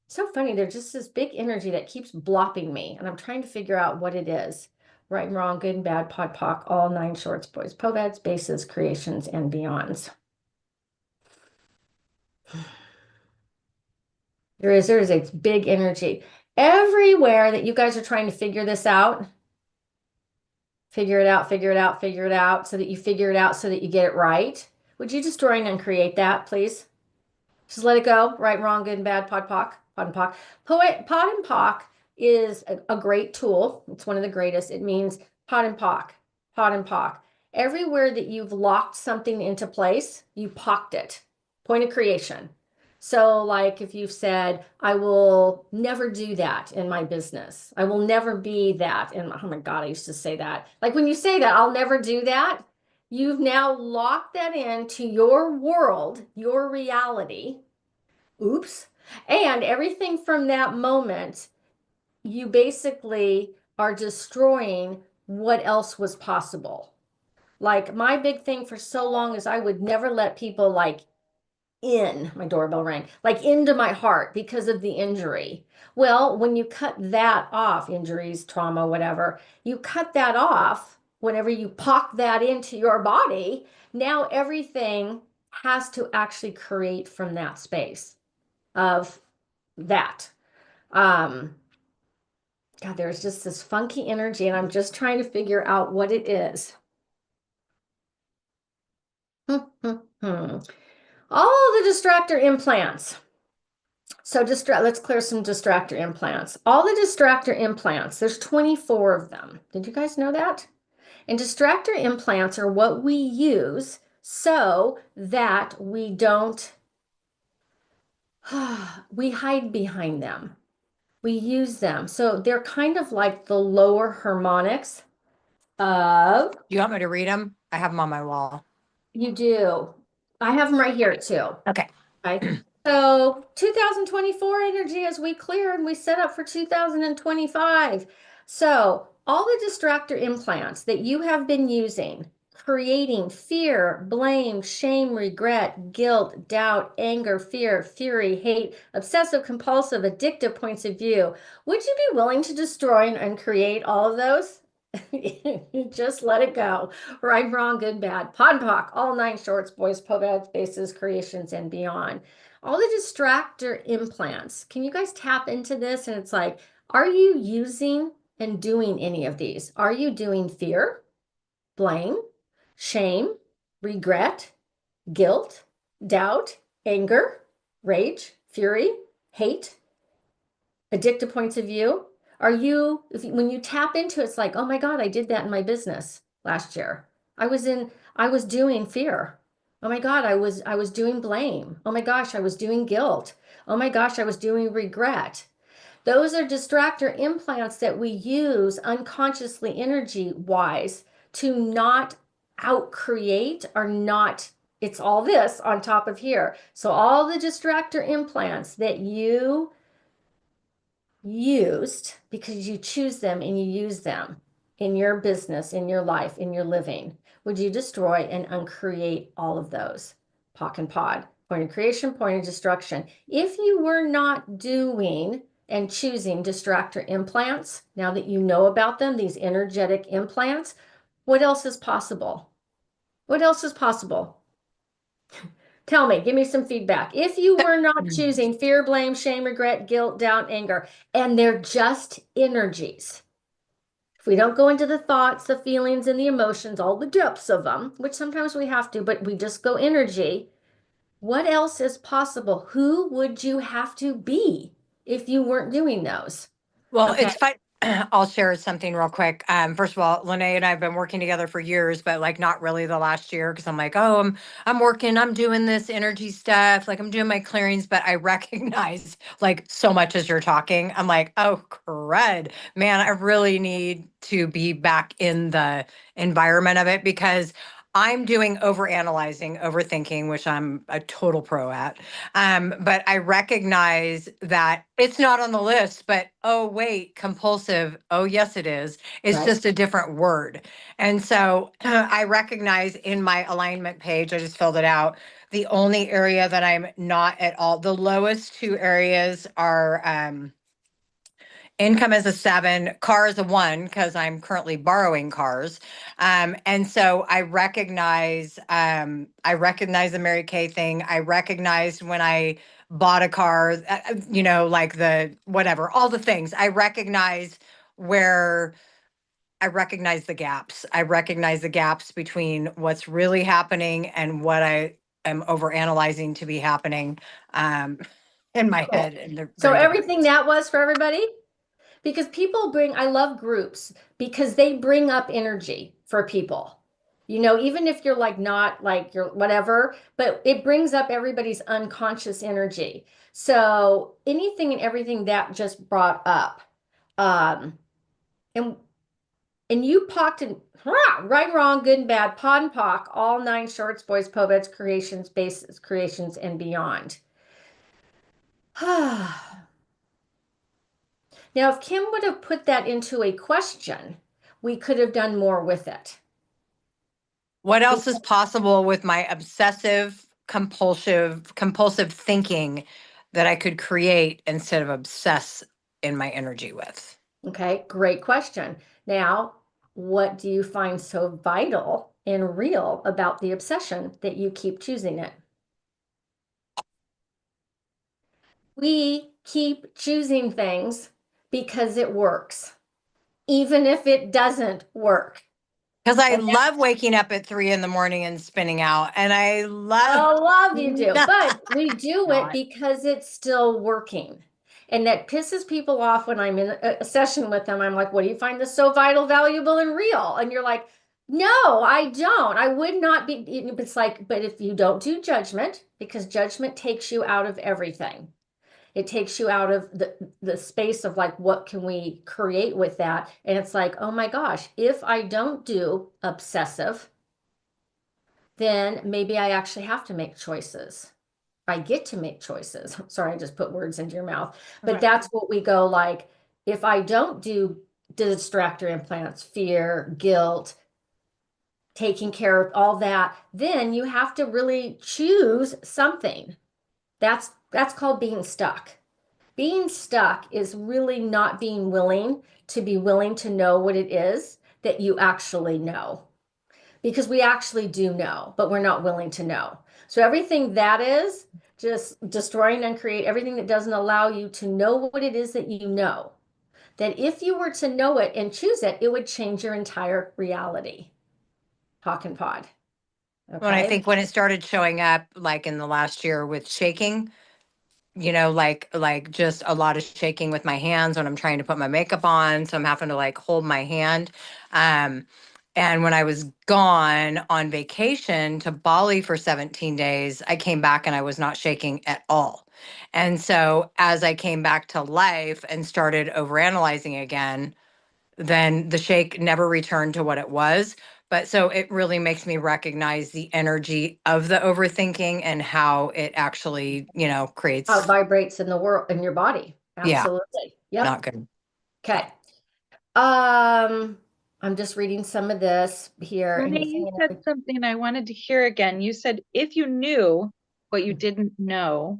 So funny. There's just this big energy that keeps blopping me, and I'm trying to figure out what it is. Right and wrong, good and bad, pod poc, all 9 shorts, boys, poveds, bases, creations, and beyonds. There is a big energy everywhere that you guys are trying to figure this out. Figure it out, figure it out, figure it out, so that you figure it out so that you get it right. Would you destroy and uncreate that, please? Just let it go. Right, wrong, good and bad, pod poc, pod and poc. Pod and poc is a great tool. It's one of the greatest. It means pod and poc, pod and poc. Everywhere that you've locked something into place, you pocked it. Point of creation. So like if you've said, I will never do that in my business. I will never be that. And oh my God, I used to say that. Like when you say that, I'll never do that. You've now locked that into your world, your reality. Oops. And everything from that moment, you basically are destroying what else was possible. Like my big thing for so long is I would never let people like in, my doorbell rang, like into my heart because of the injury. Well, when you cut that off, injuries, trauma, whatever, you cut that off whenever you pock that into your body, now everything has to actually create from that space of that. God, there's just this funky energy, and I'm just trying to figure out what it is. All the distractor implants. So let's clear some distractor implants. All the distractor implants, there's 24 of them. Did you guys know that? And distractor implants are what we use so that we don't, we hide behind them. We use them. So they're kind of like the lower harmonics of, You want me to read them? I have them on my wall. you do. I have them right here too. Okay. Okay. So 2024 energy as we clear and we set up for 2025. So all the distractor implants that you have been using, creating fear, blame, shame, regret, guilt, doubt, anger, fear, fury, hate, obsessive, compulsive, addictive points of view, would you be willing to destroy and uncreate all of those? Just let it go. Right, wrong, good, bad, pod, poc, all 9 shorts, boys, poets, bases, creations, and beyond. All the distractor implants. Can you guys tap into this? And it's like, are you using and doing any of these? Are you doing fear, blame, shame, regret, guilt, doubt, anger, rage, fury, hate, addictive points of view? Are you, when you tap into it, it's like, oh my God, I did that in my business last year. I was doing fear. Oh my God, I was doing blame. Oh my gosh, I was doing guilt. Oh my gosh, I was doing regret. Those are distractor implants that we use unconsciously energy wise to not outcreate or not, it's all this on top of here. So all the distractor implants that you used because you choose them and you use them in your business, in your life, in your living, would you destroy and uncreate all of those? POC and POD, point of creation, point of destruction. If you were not doing and choosing distractor implants, now that you know about them, these energetic implants, what else is possible? What else is possible? Tell me, give me some feedback. If you were not choosing fear, blame, shame, regret, guilt, doubt, anger, and they're just energies. If we don't go into the thoughts, the feelings, and the emotions, all the depths of them, which sometimes we have to, but we just go energy, what else is possible? Who would you have to be if you weren't doing those? Well, Okay. it's fun. I'll share something real quick. First of all, Lynnae and I have been working together for years, but like not really the last year because I'm like, oh, I'm working, I'm doing this energy stuff, like I'm doing my clearings, but I recognize like so much as you're talking. I'm like, oh, crud, man, I really need to be back in the environment of it because I'm doing overanalyzing, overthinking, which I'm a total pro at. But I recognize that it's not on the list, but oh, wait, compulsive. Oh, yes, it is. It's Right. just a different word. And so I recognize in my alignment page, I just filled it out. The only area that I'm not at all, the lowest 2 areas are income is a 7, car is a 1 because I'm currently borrowing cars. And so I recognize the Mary Kay thing. I recognized when I bought a car, like the whatever, all the things. Where I recognize the gaps. I recognize the gaps between what's really happening and what I am overanalyzing to be happening in my Cool. head. And they're So very different. everything that was for everybody? Because people bring, I love groups because they bring up energy for people. You know, even if you're like not like you're whatever, but it brings up everybody's unconscious energy. So anything and everything that just brought up. Um, and you pocked and right, wrong, good and bad, pod and pock, all 9 shorts, boys, pobets, creations, bases, creations, and beyond. Now, if Kim would have put that into a question, we could have done more with it. What else is possible with my obsessive compulsive thinking that I could create instead of obsess in my energy with? Okay, great question. Now, what do you find so vital and real about the obsession that you keep choosing it? We keep choosing things because it works, even if it doesn't work. Because I And love waking up at 3 in the morning and spinning out. And I I love love you do, No, but we do it not. because it's still working. And that pisses people off when I'm in a session with them. I'm like, what do you find this so vital, valuable, and real? And you're like, no, I don't. I would not be. It's like, but if you don't do judgment, because judgment takes you out of everything. It takes you out of the space of like, what can we create with that? And it's like, oh my gosh, if I don't do obsessive, then maybe I actually have to make choices. I get to make choices. Sorry, I just put words into your mouth. But Right. that's what we go like, if I don't do distractor implants, fear, guilt, taking care of all that, then you have to really choose something. That's called being stuck. Being stuck is really not being willing to be willing to know what it is that you actually know. Because we actually do know, but we're not willing to know. So everything that is just destroying and create everything that doesn't allow you to know what it is that you know. That if you were to know it and choose it, it would change your entire reality. Hawk and Pod. When I Okay. think when it started showing up, like in the last year with shaking, like just a lot of shaking with my hands when I'm trying to put my makeup on. So I'm having to like hold my hand. Um, and when I was gone on vacation to Bali for 17 days, I came back and I was not shaking at all. And so as I came back to life and started overanalyzing again, then the shake never returned to what it was. But so it really makes me recognize the energy of the overthinking and how it actually, creates, How it vibrates in the world, in your body. yeah, Absolutely. Yep. not good. Okay. I'm just reading some of this here. Lynnae, you said something I wanted to hear again. You said if you knew what you didn't know,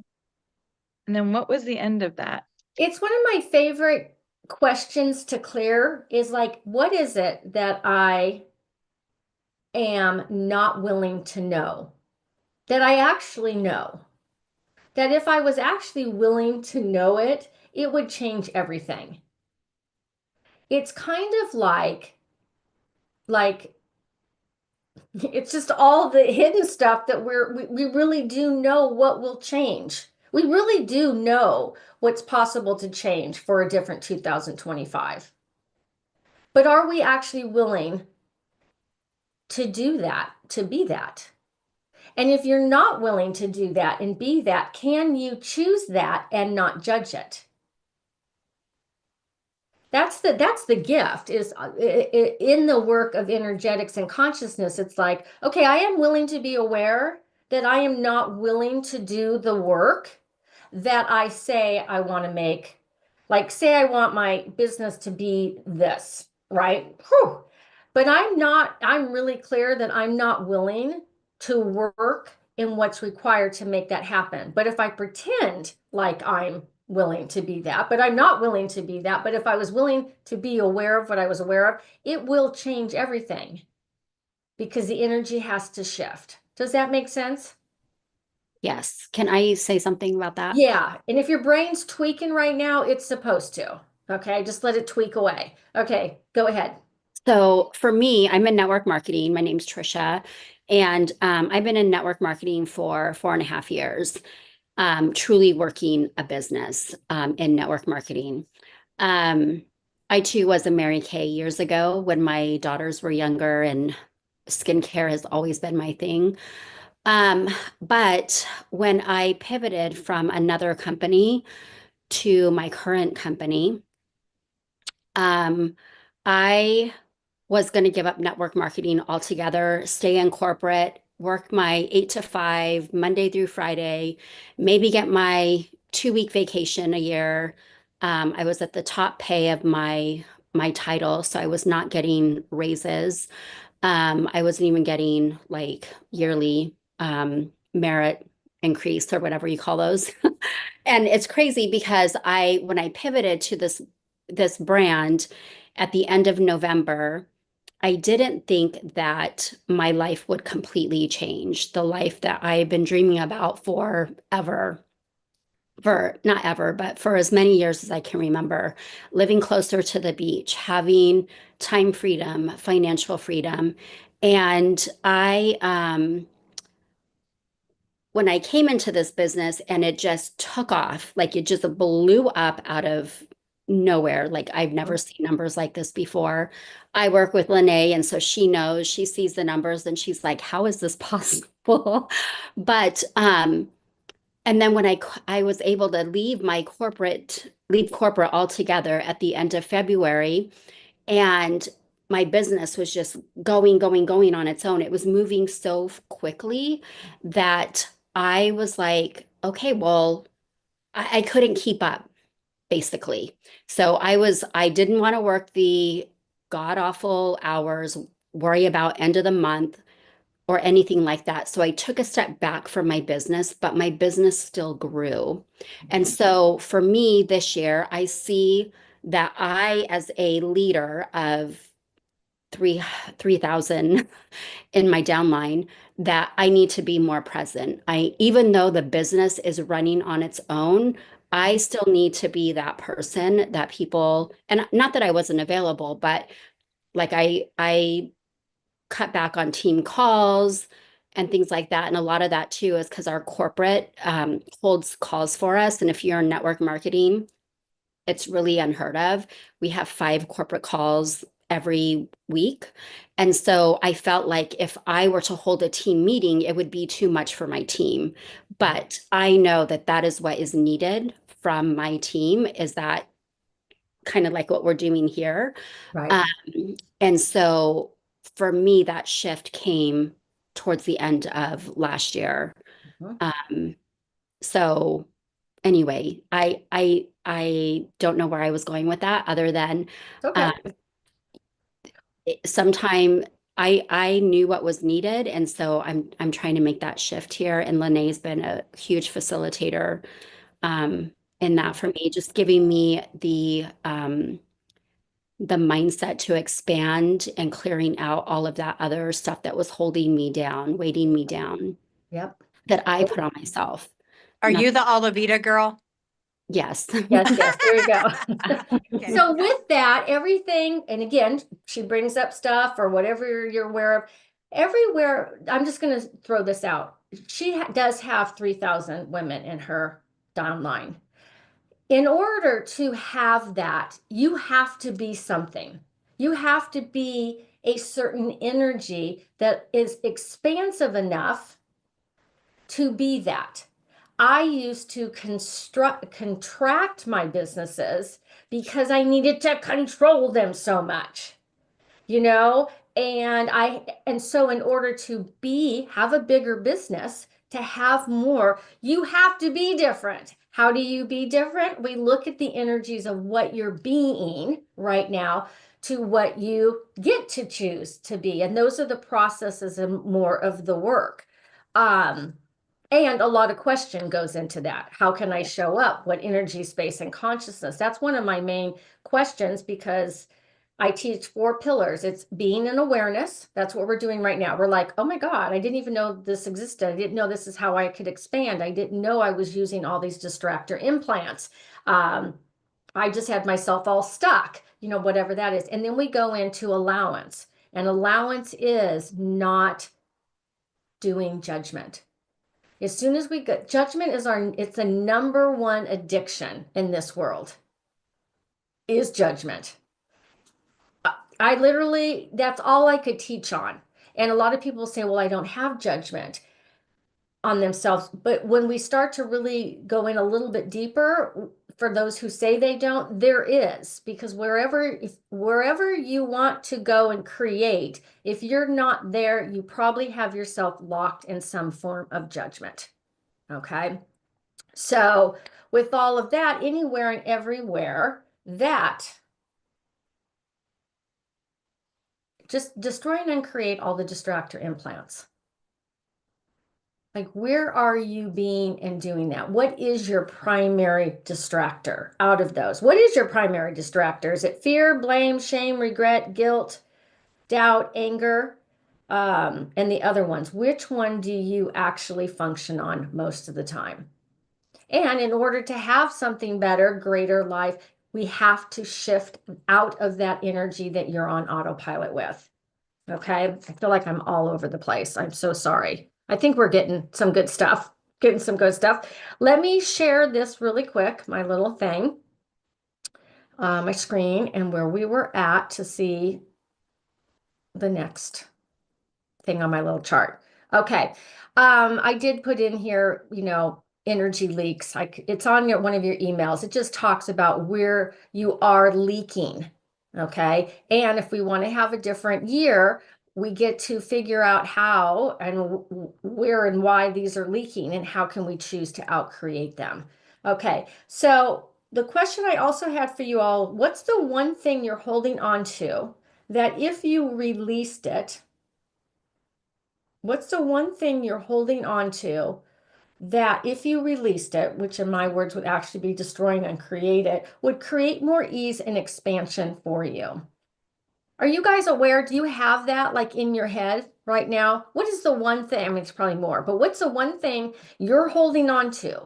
and then what was the end of that? It's one of my favorite questions to clear is like, what is it that I am not willing to know? That I actually know. That if I was actually willing to know it, it would change everything. It's kind of like it's just all the hidden stuff that we really do know what will change. We really do know what's possible to change for a different 2025. But are we actually willing to do that, to be that? And if you're not willing to do that and be that, can you choose that and not judge it? That's the gift is in the work of energetics and consciousness. It's like, okay, I am willing to be aware that I am not willing to do the work that I say I want to make. Like, say I want my business to be this, right? Whew. But I'm really clear that I'm not willing to work in what's required to make that happen. But if I pretend like I'm willing to be that, but I'm not willing to be that. But if I was willing to be aware of what I was aware of, it will change everything because the energy has to shift. Does that make sense? Yes. Can I say something about that? Yeah. And if your brain's tweaking right now, it's supposed to. Okay. Just let it tweak away. Okay. Go ahead. So for me, I'm in network marketing. My name's Trisha, and I've been in network marketing for 4.5 years, truly working a business in network marketing. I too was a Mary Kay years ago when my daughters were younger, and skincare has always been my thing. But when I pivoted from another company to my current company, I was going to give up network marketing altogether, stay in corporate, work my 8 to 5, Monday through Friday, maybe get my 2 week vacation a year. I was at the top pay of my title, so I was not getting raises. I wasn't even getting like yearly merit increase or whatever you call those. And it's crazy because when I pivoted to this brand at the end of November, I didn't think that my life would completely change, the life that I've been dreaming about forever. for not ever, but for as many years as I can remember, living closer to the beach, having time freedom, financial freedom. And when I came into this business and it just took off, like it just blew up out of nowhere. Like I've never seen numbers like this before. I work with Lynnae, and so she knows, she sees the numbers and she's like, how is this possible? But and then when I was able to leave corporate altogether at the end of February, and my business was just going on its own. It was moving so quickly that I was like, okay, well, I couldn't keep up, basically. So I didn't want to work the god awful hours, worry about end of the month or anything like that. So I took a step back from my business, but my business still grew. And so for me this year, I see that I, as a leader of 3,000 in my downline, that I need to be more present. Even though the business is running on its own, I still need to be that person that people, and not that I wasn't available, but like I cut back on team calls and things like that. And a lot of that too is because our corporate holds calls for us. And if you're in network marketing, it's really unheard of. We have 5 corporate calls every week. And so I felt like if I were to hold a team meeting, it would be too much for my team. But I know that that is what is needed from my team, is that kind of like what we're doing here. Right. And so for me, that shift came towards the end of last year. Mhm. So anyway, I don't know where I was going with that other than Okay. sometime I knew what was needed, and so I'm trying to make that shift here. And Lynnae's been a huge facilitator in that for me, just giving me the mindset to expand and clearing out all of that other stuff that was holding me down, weighting me down, Yep. that I put on myself. Are Not- you the Alavita girl? yes. Yes, yes, there you go. Okay. So with that, everything, and again, she brings up stuff or whatever you're aware of. Everywhere, I'm just going to throw this out. She does have 3,000 women in her downline. In order to have that, you have to be something. You have to be a certain energy that is expansive enough to be that. I used to contract my businesses because I needed to control them so much, you know? And so in order to have a bigger business, to have more, you have to be different. How do you be different? We look at the energies of what you're being right now to what you get to choose to be. And those are the processes and more of the work. Um, and a lot of question goes into that. How can I show up? What energy, space, and consciousness? That's one of my main questions because I teach 4 pillars. It's being an awareness. That's what we're doing right now. We're like, oh my God, I didn't even know this existed. I didn't know this is how I could expand. I didn't know I was using all these distractor implants. I just had myself all stuck, whatever that is. And then we go into allowance. And allowance is not doing judgment. As soon as we get judgment it's the number one addiction in this world is judgment. I literally, that's all I could teach on. And a lot of people say, well, I don't have judgment on themselves. But when we start to really go in a little bit deeper, for those who say they don't, there is, because wherever you want to go and create, if you're not there, you probably have yourself locked in some form of judgment. Okay. So with all of that, anywhere and everywhere, that just destroy and uncreate all the distractor implants. Like, where are you being and doing that? What is your primary distractor out of those? What is your primary distractor? Is it fear, blame, shame, regret, guilt, doubt, anger, and the other ones? Which one do you actually function on most of the time? And in order to have something better, greater life, we have to shift out of that energy that you're on autopilot with. Okay. I feel like I'm all over the place. I'm so sorry. I think we're getting some good stuff. Getting some good stuff. Let me share this really quick, my little thing, my screen, and where we were at to see the next thing on my little chart. Okay. I did put in here, energy leaks. It's on one of your emails. It just talks about where you are leaking. Okay. And if we want to have a different year, we get to figure out how and where and why these are leaking and how can we choose to outcreate them. Okay. So the question I also had for you all, what's the one thing you're holding on to that if you released it, what's the one thing you're holding on to that if you released it, which in my words would actually be destroying and create it, would create more ease and expansion for you? Are you guys aware? Do you have that like in your head right now? What is the one thing? I mean, it's probably more, but what's the one thing you're holding on to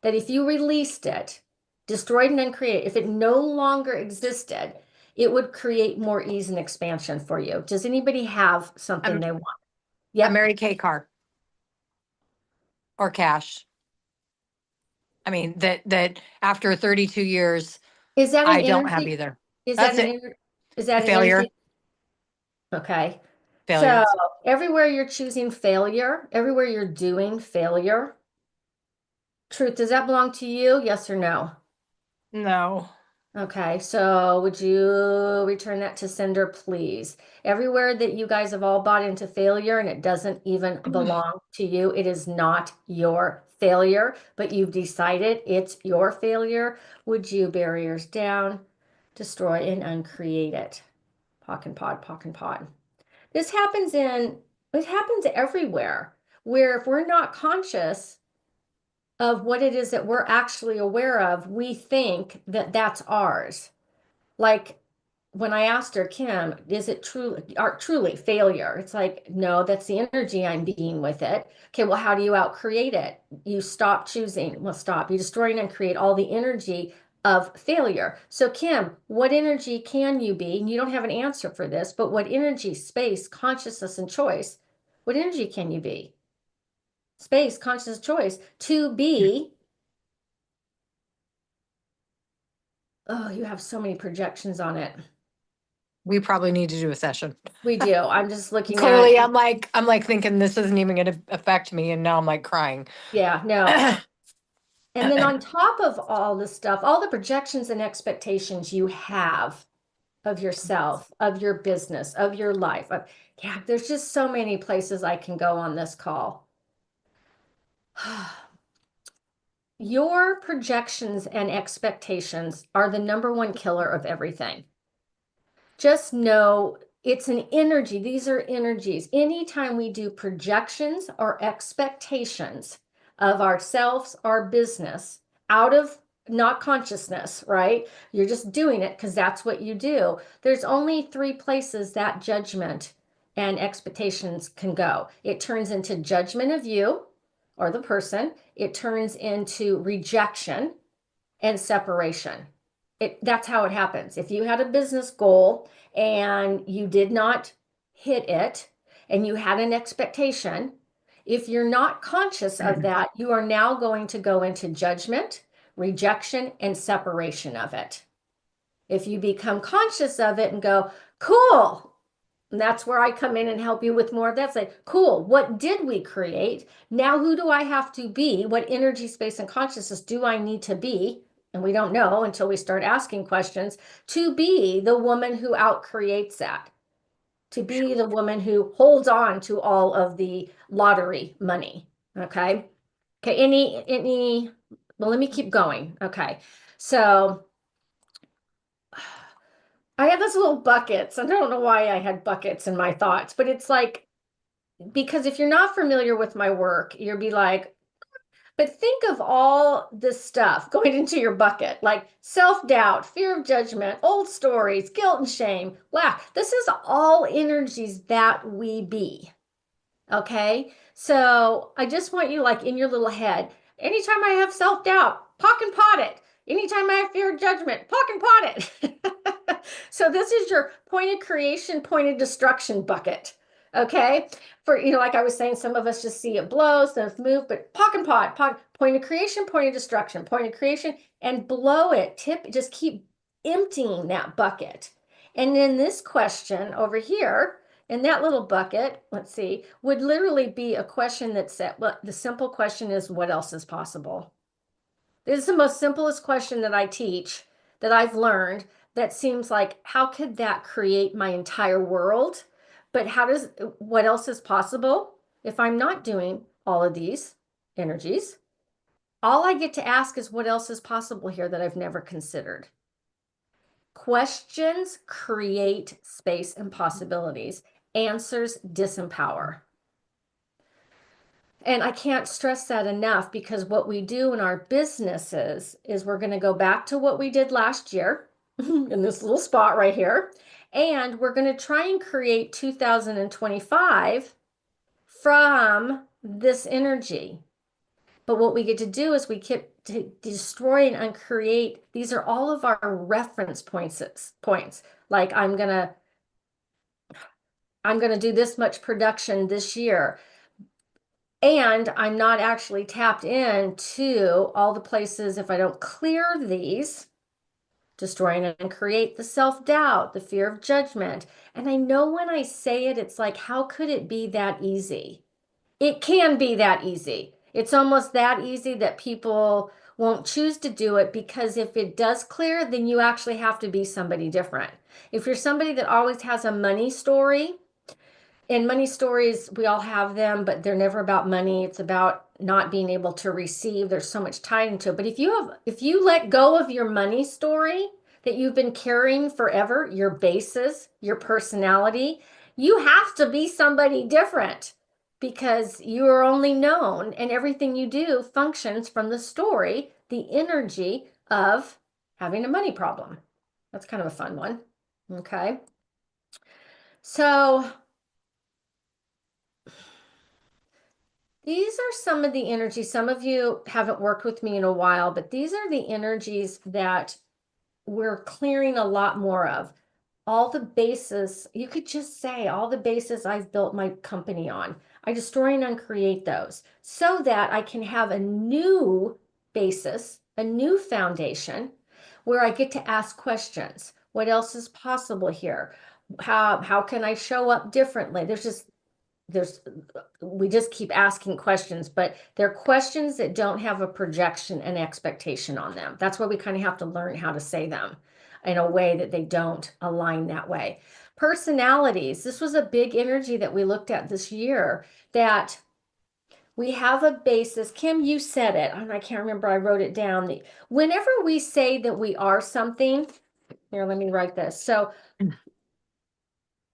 that if you released it, destroyed and uncreated, if it no longer existed, it would create more ease and expansion for you? Does anybody have something they want? A Yep. Mary Kay car or cash. I mean, that after 32 years, Is that I an don't have energy? either. Is That's that an it. is that an Failure. energy? Okay. Failure. So everywhere you're choosing failure, everywhere you're doing failure. Truth, does that belong to you? Yes or no? No. Okay, so would you return that to sender, please? Everywhere that you guys have all bought into failure and it doesn't even belong to you, it is not your failure, but you've decided it's your failure. Would you barriers down, destroy and uncreate it? Pock and pod, pock and pod. This happens it happens everywhere where if we're not conscious of what it is that we're actually aware of, we think that that's ours. Like when I asked her, Kim, is it truly failure? It's like, no, that's the energy I'm being with it. Okay, well, how do you outcreate it? You stop choosing. Well, stop. You destroy and create all the energy of failure. So, Kim, what energy can you be? And you don't have an answer for this, but what energy, space, consciousness, and choice, what energy can you be? Space, consciousness, choice to be. Oh, you have so many projections on it. We probably need to do a session. We do. I'm just looking Clearly, at. I'm like thinking this isn't even going to affect me, and now I'm like crying. Yeah, no. And then on top of all the stuff, all the projections and expectations you have of yourself, of your business, of your life. Yeah, there's just so many places I can go on this call. Your projections and expectations are the number one killer of everything. Just know it's an energy. These are energies. Anytime we do projections or expectations of ourselves, our business, out of not consciousness, right? You're just doing it because that's what you do. There's only three places that judgment and expectations can go. It turns into judgment of you or the person. It turns into rejection and separation. That's how it happens. If you had a business goal and you did not hit it and you had an expectation, if you're not conscious of that, you are now going to go into judgment, rejection, and separation of it. If you become conscious of it and go, cool, and that's where I come in and help you with more of that. Like, cool, what did we create? Now, who do I have to be? What energy, space, and consciousness do I need to be? And we don't know until we start asking questions to be the woman who outcreates that, to be the woman who holds on to all of the lottery money. Okay. Okay. Well, let me keep going. Okay. So I have those little buckets. I don't know why I had buckets in my thoughts, but it's like, because if you're not familiar with my work, you'll be like, but think of all this stuff going into your bucket, like self-doubt, fear of judgment, old stories, guilt and shame, lack. This is all energies that we be. Okay. So I just want you like in your little head, Anytime I have self-doubt, pock and pot it. Anytime I have fear of judgment, pock and pot it. So this is your point of creation, point of destruction bucket. Okay. For, like I was saying, some of us just see it blow, some of move, but pock and pot, point of creation, point of destruction, point of creation, and blow it. Just keep emptying that bucket. And then this question over here, in that little bucket, let's see, would literally be a question that said, well, the simple question is, what else is possible? This is the most simplest question that I teach, that I've learned, that seems like, how could that create my entire world? But what else is possible if I'm not doing all of these energies? All I get to ask is, what else is possible here that I've never considered? Questions create space and possibilities. Answers disempower. And I can't stress that enough, because what we do in our businesses is we're going to go back to what we did last year in this little spot right here. And we're going to try and create 2025 from this energy. But what we get to do is we get to destroy and uncreate. These are all of our reference points. Like I'm gonna do this much production this year. And I'm not actually tapped into all the places, if I don't clear these, destroy and create the self-doubt, the fear of judgment. And I know when I say it, it's like, how could it be that easy? It can be that easy. It's almost that easy that people won't choose to do it, because if it does clear, then you actually have to be somebody different. If you're somebody that always has a money story, and money stories, we all have them, but they're never about money. It's about not being able to receive. There's so much tied into it. But if you let go of your money story that you've been carrying forever, your basis, your personality, you have to be somebody different, because you are only known, and everything you do functions from the story, the energy of having a money problem. That's kind of a fun one. Okay. So these are some of the energies. Some of you haven't worked with me in a while, but these are the energies that we're clearing a lot more of. All the bases, you could just say, all the bases I've built my company on, I destroy and uncreate those so that I can have a new basis, a new foundation where I get to ask questions. What else is possible here? How can I show up differently? We just keep asking questions, but they're questions that don't have a projection and expectation on them. That's why we kind of have to learn how to say them in a way that they don't align that way. Personalities. This was a big energy that we looked at this year, that we have a basis. Kim, you said it, and I can't remember, I wrote it down. Whenever we say that we are something, here, let me write this. So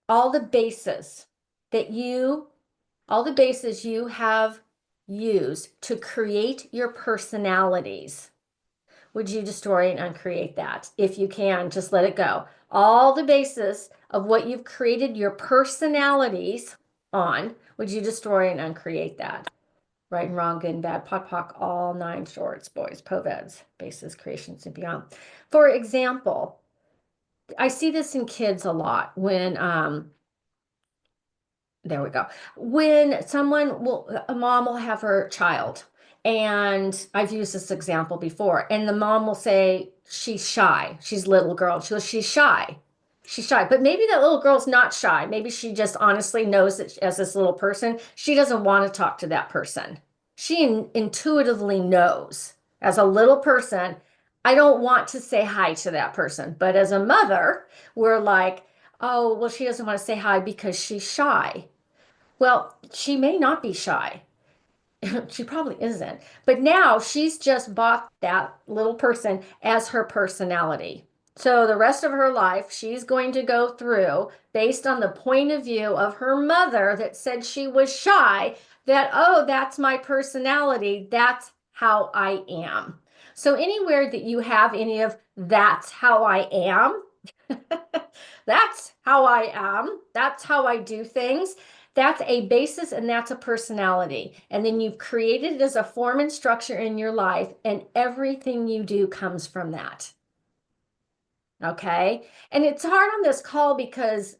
all the bases you have used to create your personalities, would you destroy and uncreate that? If you can, just let it go. All the basis of what you've created your personalities on, would you destroy and uncreate that? Right and wrong, good and bad, POC, all 9 shorts, boys, poveds, bases, creations, and beyond. For example, I see this in kids a lot when there we go. When a mom will have her child, and I've used this example before, and the mom will say she's shy. She's a little girl. She goes, she's shy. She's shy. But maybe that little girl's not shy. Maybe she just honestly knows that as this little person, she doesn't want to talk to that person. She intuitively knows as a little person, I don't want to say hi to that person. But as a mother, we're like, oh, well, she doesn't want to say hi because she's shy. Well, she may not be shy. She probably isn't. But now she's just bought that little person as her personality. So the rest of her life, she's going to go through based on the point of view of her mother that said she was shy, that, oh, that's my personality. That's how I am. So anywhere that you have any of that's how I am, that's how I am, that's how I do things, That's a basis and that's a personality. And then you've created it as a form and structure in your life, and everything you do comes from that. Okay. And it's hard on this call because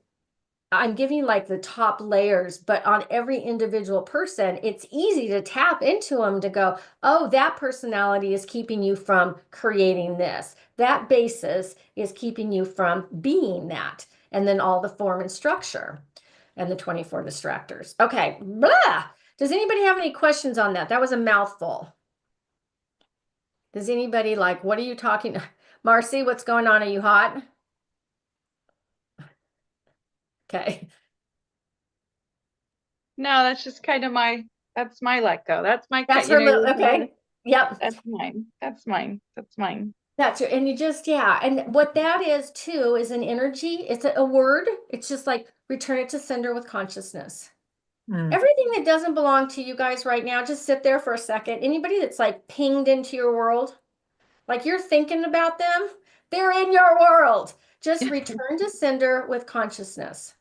I'm giving like the top layers, but on every individual person, it's easy to tap into them to go, oh, that personality is keeping you from creating this. That basis is keeping you from being that. And then all the form and structure and the 24 distractors. Okay. Blah. Does anybody have any questions on that? That was a mouthful. Does anybody like, what are you talking? Marcy, what's going on? Are you hot? Okay. No, that's just kind of that's my let go. That's my, That's you her know, little, you're here. okay. Yep. That's mine. That's mine. That's mine. That's and you just, yeah. And what that is too is an energy. It's a word. It's just like return it to sender with consciousness. Mm. Everything that doesn't belong to you guys right now, just sit there for a second. Anybody that's like pinged into your world, like you're thinking about them, they're in your world. Just return to sender with consciousness.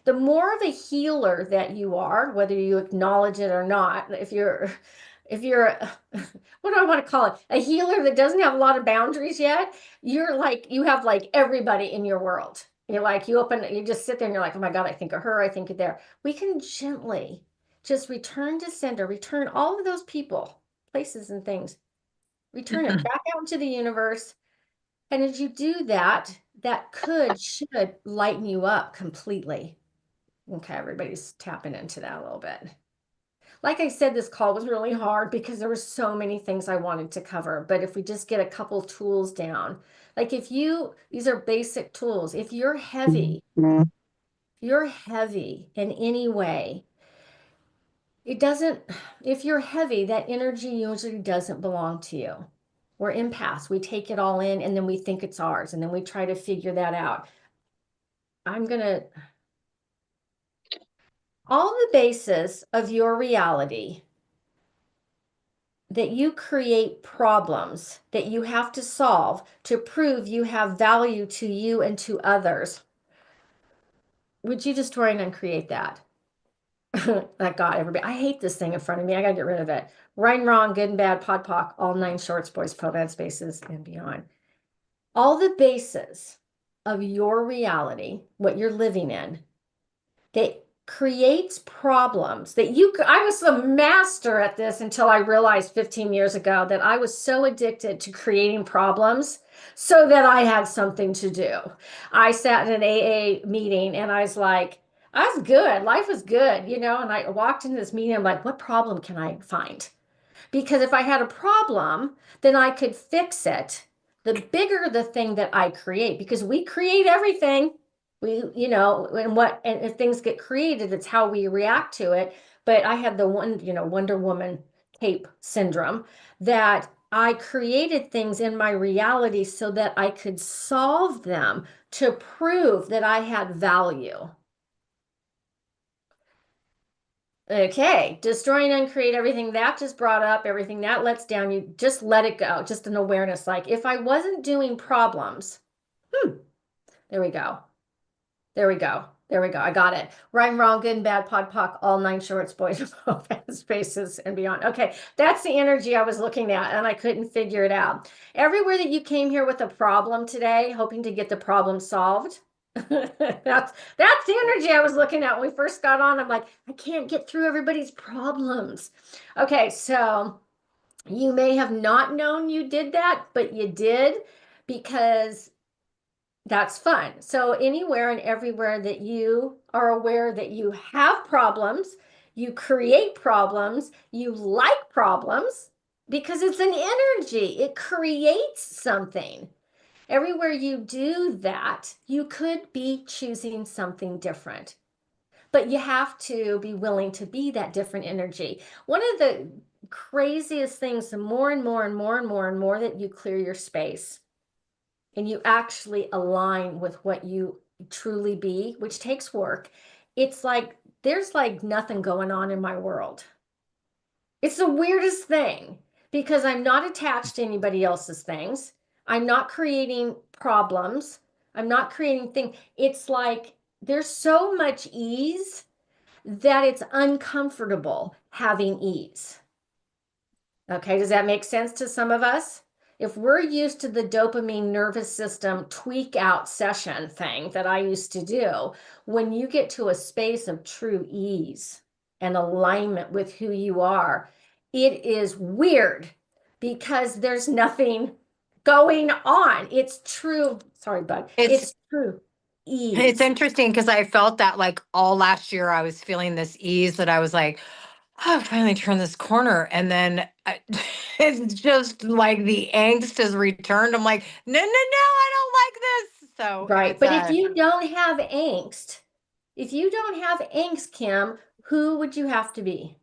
The more of a healer that you are, whether you acknowledge it or not, if you're what do I want to call it? A healer that doesn't have a lot of boundaries yet, you're like you have like everybody in your world. You're like you just sit there and you're like, oh my God, I think of her, I think of there. We can gently just return to sender, return all of those people, places and things, return it back out into the universe. And as you do that, that should lighten you up completely. Okay, everybody's tapping into that a little bit. Like I said, this call was really hard because there were so many things I wanted to cover. But if we just get a couple tools down, like these are basic tools. If you're heavy in any way, if you're heavy, that energy usually doesn't belong to you. We're empaths. We take it all in and then we think it's ours and then we try to figure that out. All the basis of your reality that you create problems that you have to solve to prove you have value to you and to others. Would you destroy and uncreate that? That got everybody. I hate this thing in front of me. I gotta get rid of it. Right and wrong, good and bad, pod poc, all 9 shorts, boys, pod spaces, and beyond. All the bases of your reality, what you're living in, that creates problems that I was the master at this until I realized 15 years ago that I was so addicted to creating problems so that I had something to do. I sat in an AA meeting and I was like, I was good. Life was good, and I walked into this meeting. I'm like, what problem can I find? Because if I had a problem, then I could fix it. The bigger the thing that I create, because we create everything. And if things get created, it's how we react to it. But I had the Wonder Woman cape syndrome that I created things in my reality so that I could solve them to prove that I had value. Okay, destroy and uncreate everything that just brought up, everything that lets down, you just let it go. Just an awareness. Like if I wasn't doing problems, there we go. There we go. There we go. I got it. Right and wrong, good and bad, pod poc, all 9 shorts, boys, spaces and beyond. Okay, that's the energy I was looking at and I couldn't figure it out. Everywhere that you came here with a problem today, hoping to get the problem solved. That's the energy I was looking at when we first got on. I'm like, I can't get through everybody's problems. Okay, so you may have not known you did that, but you did because that's fun. So anywhere and everywhere that you are aware that you have problems, you create problems, you like problems because it's an energy. It creates something. Everywhere you do that, you could be choosing something different. But you have to be willing to be that different energy. One of the craziest things, the more and more and more and more and more that you clear your space, and you actually align with what you truly be, which takes work, it's like there's like nothing going on in my world. It's the weirdest thing because I'm not attached to anybody else's things. I'm not creating problems. I'm not creating things. It's like there's so much ease that it's uncomfortable having ease. Okay, does that make sense to some of us? If we're used to the dopamine nervous system tweak out session thing that I used to do, when you get to a space of true ease and alignment with who you are, it is weird because there's nothing going on. It's true. Sorry, bud. It's true It's ease. interesting because I felt that like all last year I was feeling this ease that I was like, oh, I finally turned this corner. And then it's just like the angst has returned. I'm like, no, I don't like this. So Right. it's But if you don't have angst, Kim, who would you have to be?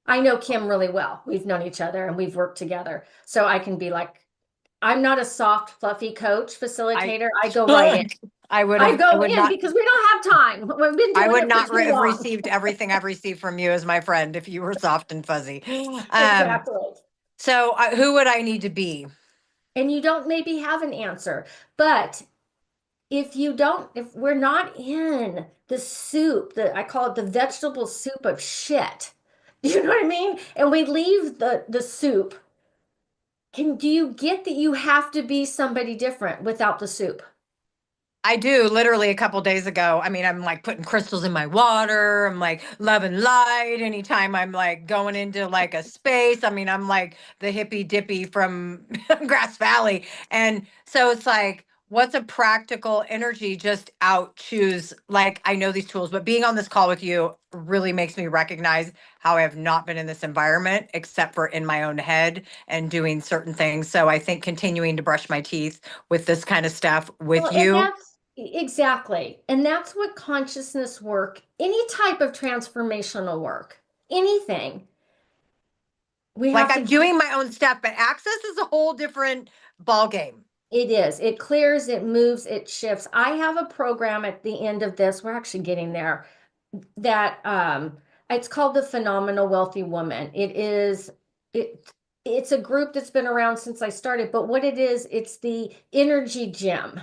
I know Kim really well. We've known each other and we've worked together. So I can be like, I'm not a soft, fluffy coach facilitator. I go right in. I would I go would in not, because we don't have time. We've been I doing would it not for too have long. received everything I've received from you as my friend if you were soft and fuzzy. Exactly. So who would I need to be? And you don't maybe have an answer, but if we're not in the soup, I call it the vegetable soup of shit. You know what I mean? And we leave the soup. Do you get that you have to be somebody different without the soup? I do literally a couple days ago. I mean, I'm like putting crystals in my water. I'm like love and light. Anytime I'm like going into like a space, I mean, I'm like the hippy dippy from Grass Valley. And so it's like, what's a practical energy just out choose? Like, I know these tools, but being on this call with you really makes me recognize how I have not been in this environment except for in my own head and doing certain things. So I think continuing to brush my teeth with this kind of stuff with Well, and you. that's exactly. And that's what consciousness work, any type of transformational work, anything, we Like have to I'm keep. doing my own stuff, but access is a whole different ball game. It is. It clears, it moves, it shifts. I have a program at the end of this. We're actually getting there. That it's called the Phenomenal Wealthy Woman. It it's a group that's been around since I started, but what it is, it's the energy gym.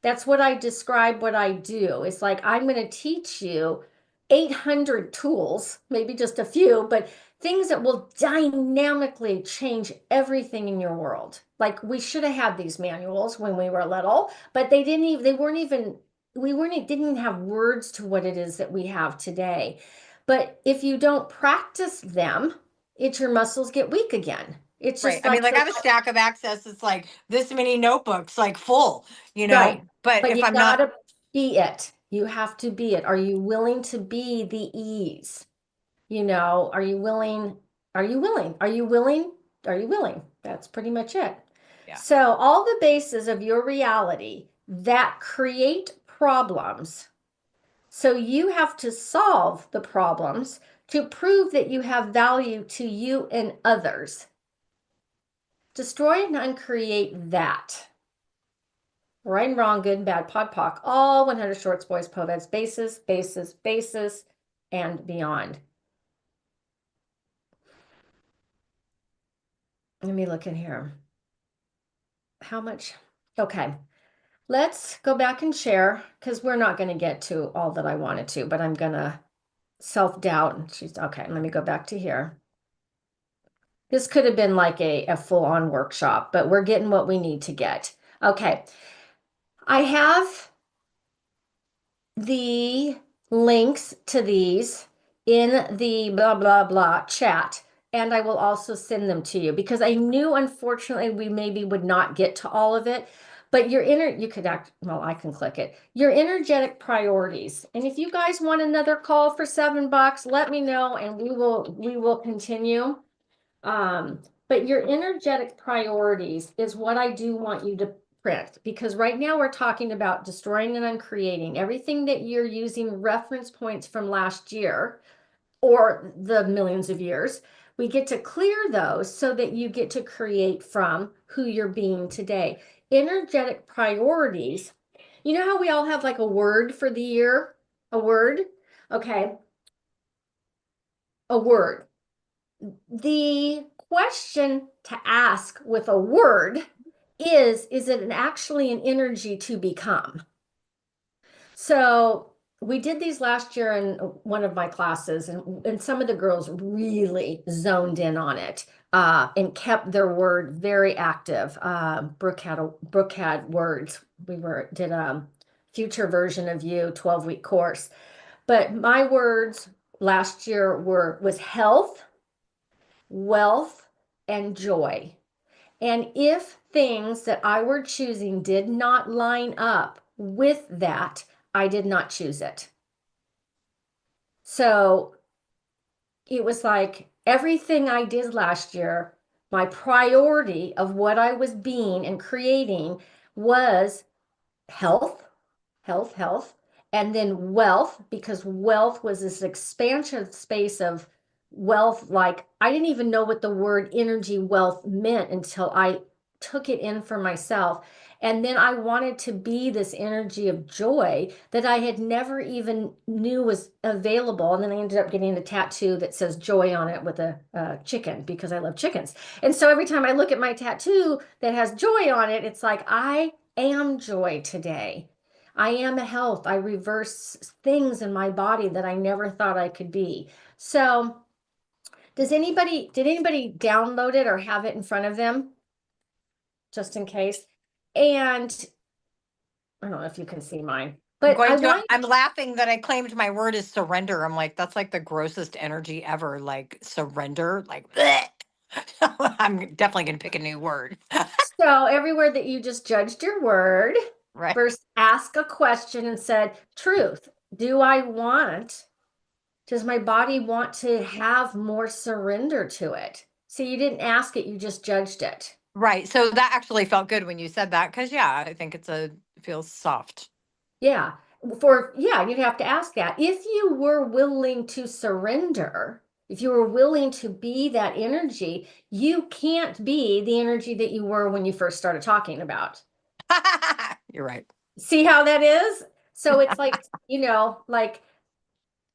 That's what I describe what I do. It's like I'm going to teach you 800 tools, maybe just a few, but things that will dynamically change everything in your world. Like we should have had these manuals when we were little, but they weren't even, didn't even have words to what it is that we have today. But if you don't practice them, your muscles get weak again. It's Right. just I mean, like, like I have a stack of access. It's like this many notebooks, like full, right. but But if you I'm not, gotta be it. You have to be it. Are you willing to be the ease? Are you willing? Are you willing? Are you willing? Are you willing? That's pretty much it. yeah, So all the bases of your reality that create problems. So you have to solve the problems to prove that you have value to you and others. Destroy and uncreate that. Right and wrong, good and bad, pod poc, all 100 shorts, boys, poveds, bases, and beyond. Let me look in here. How much? Okay. Let's go back and share because we're not going to get to all that I wanted to, but I'm going to self-doubt. And she's okay. Let me go back to here. This could have been like a full-on workshop, but we're getting what we need to get. Okay. I have the links to these in the blah, blah, blah chat. And I will also send them to you because I knew, unfortunately, we maybe would not get to all of it. But you could well, I can click it. Your energetic priorities. And if you guys want another call for $7, let me know and we will continue. But your energetic priorities is what I do want you to print because right now we're talking about destroying and uncreating everything that you're using reference points from last year or the millions of years. We get to clear those so that you get to create from who you're being today. Energetic priorities. You know how we all have like a word for the year? A word? Okay. A word. The question to ask with a word is it actually an energy to become? So we did these last year in one of my classes, and some of the girls really zoned in on it, and kept their word very active. Brooke had words. Did a future version of you 12-week course. But my words last year was health, wealth, and joy. And if things that I were choosing did not line up with that, I did not choose it. So it was like everything I did last year, my priority of what I was being and creating was health, health, and then wealth, because wealth was this expansion space of wealth. Like I didn't even know what the word energy wealth meant until I took it in for myself. And then I wanted to be this energy of joy that I had never even knew was available. And then I ended up getting a tattoo that says joy on it with a chicken, because I love chickens. And so every time I look at my tattoo that has joy on it, it's like, I am joy today. I am a health. I reverse things in my body that I never thought I could be. So, did anybody download it or have it in front of them? Just in case. And I don't know if you can see mine, but I'm laughing that I claimed my word is surrender. I'm like, that's like the grossest energy ever. Like surrender, like bleh. I'm definitely gonna pick a new word. So everywhere that you just judged your word, Right. first ask a question and said, truth, does my body want to have more surrender to it? See, you didn't ask it, you just judged it. Right. So that actually felt good when you said that, because yeah, I think it feels soft. Yeah. You'd have to ask that. If you were willing to surrender, if you were willing to be that energy, you can't be the energy that you were when you first started talking about. You're right. See how that is? So it's like, like,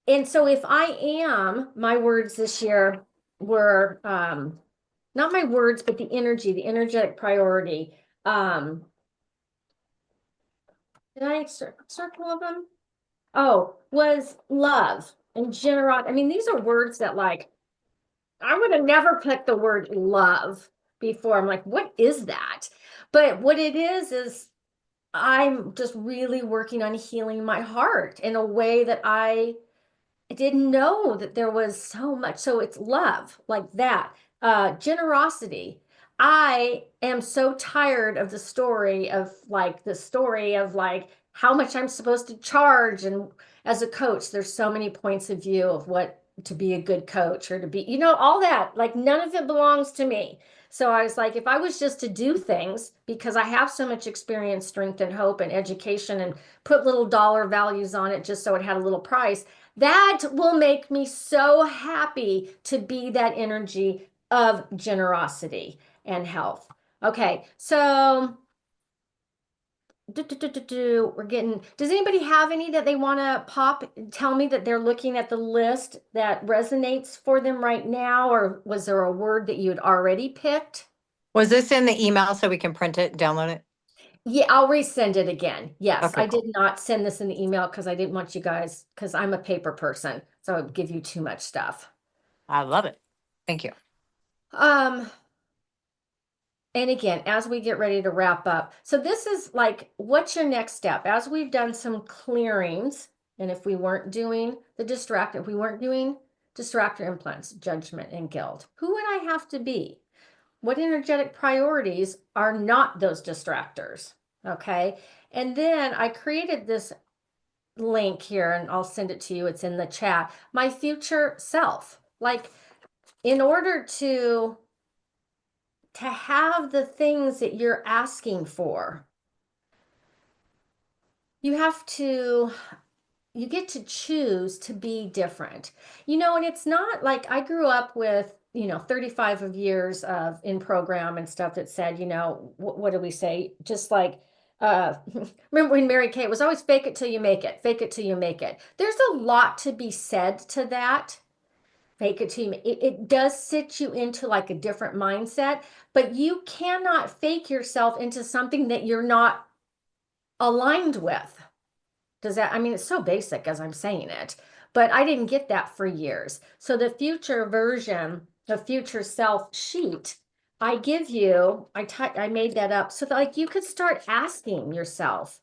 and so if my words this year were, not my words, but the energetic priority. Did I circle of them? Oh, was love and generosity. I mean, these are words that like I would have never picked the word love before. I'm like, what is that? But what it is I'm just really working on healing my heart in a way that I didn't know that there was so much. So it's love, like that. Generosity. I am so tired of the story of like how much I'm supposed to charge. And as a coach, there's so many points of view of what to be a good coach or to be, all that. Like none of it belongs to me. So I was like, if I was just to do things, because I have so much experience, strength, and hope and education, and put little dollar values on it just so it had a little price, that will make me so happy to be that energy of generosity and health. Okay, so we're getting, does anybody have any that they want to tell me that they're looking at the list that resonates for them right now? Or was there a word that you had already picked? Was this in the email so we can print it, download it? Yeah, I'll resend it again. Yes, Okay, I cool. did not send this in the email because I didn't want you guys, because I'm a paper person, so I would give you too much stuff. I love it. Thank you. And again, as we get ready to wrap up, so this is like, what's your next step? As we've done some clearings, and if we weren't doing distractor implants, judgment, and guilt, who would I have to be? What energetic priorities are not those distractors? Okay. And then I created this link here, and I'll send it to you. It's in the chat. My future self. Like, in order to have the things that you're asking for, you get to choose to be different. And it's not like I grew up with 35 of years of in program and stuff that said, what do we say, just like remember when Mary Kay was always fake it till you make it, fake it till you make it. There's a lot to be said to that. Fake it till you it does sit you into like a different mindset, but you cannot fake yourself into something that you're not aligned with. Does that, I mean, it's so basic as I'm saying it, but I didn't get that for years. So the future version, the future self sheet, I give you, I made that up so that like you could start asking yourself,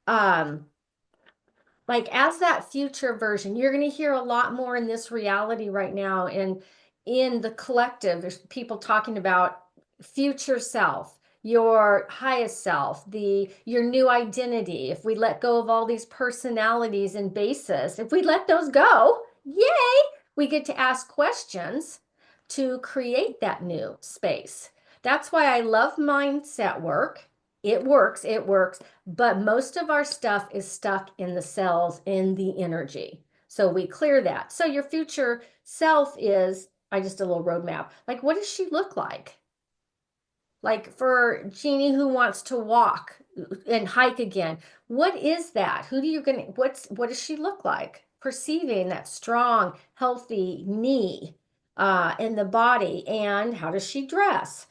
um, like as that future version, you're going to hear a lot more in this reality right now. And in the collective, there's people talking about future self, your highest self, your new identity. If we let go of all these personalities and bases, if we let those go, yay, we get to ask questions to create that new space. That's why I love mindset work. It works, it works. But most of our stuff is stuck in the cells, in the energy. So we clear that. So your future self is, I just a little roadmap. Like, what does she look like? Like for Jeannie who wants to walk and hike again, what is that? Who do you gonna, what does she look like? Perceiving that strong, healthy knee in the body, and how does she dress?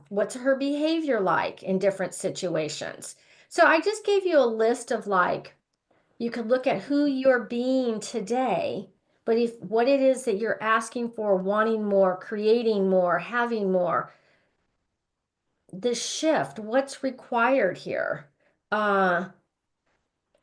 What's her behavior like in different situations? So I just gave you a list of like, you could look at who you're being today, but if what it is that you're asking for, wanting more, creating more, having more, the shift, what's required here? Uh,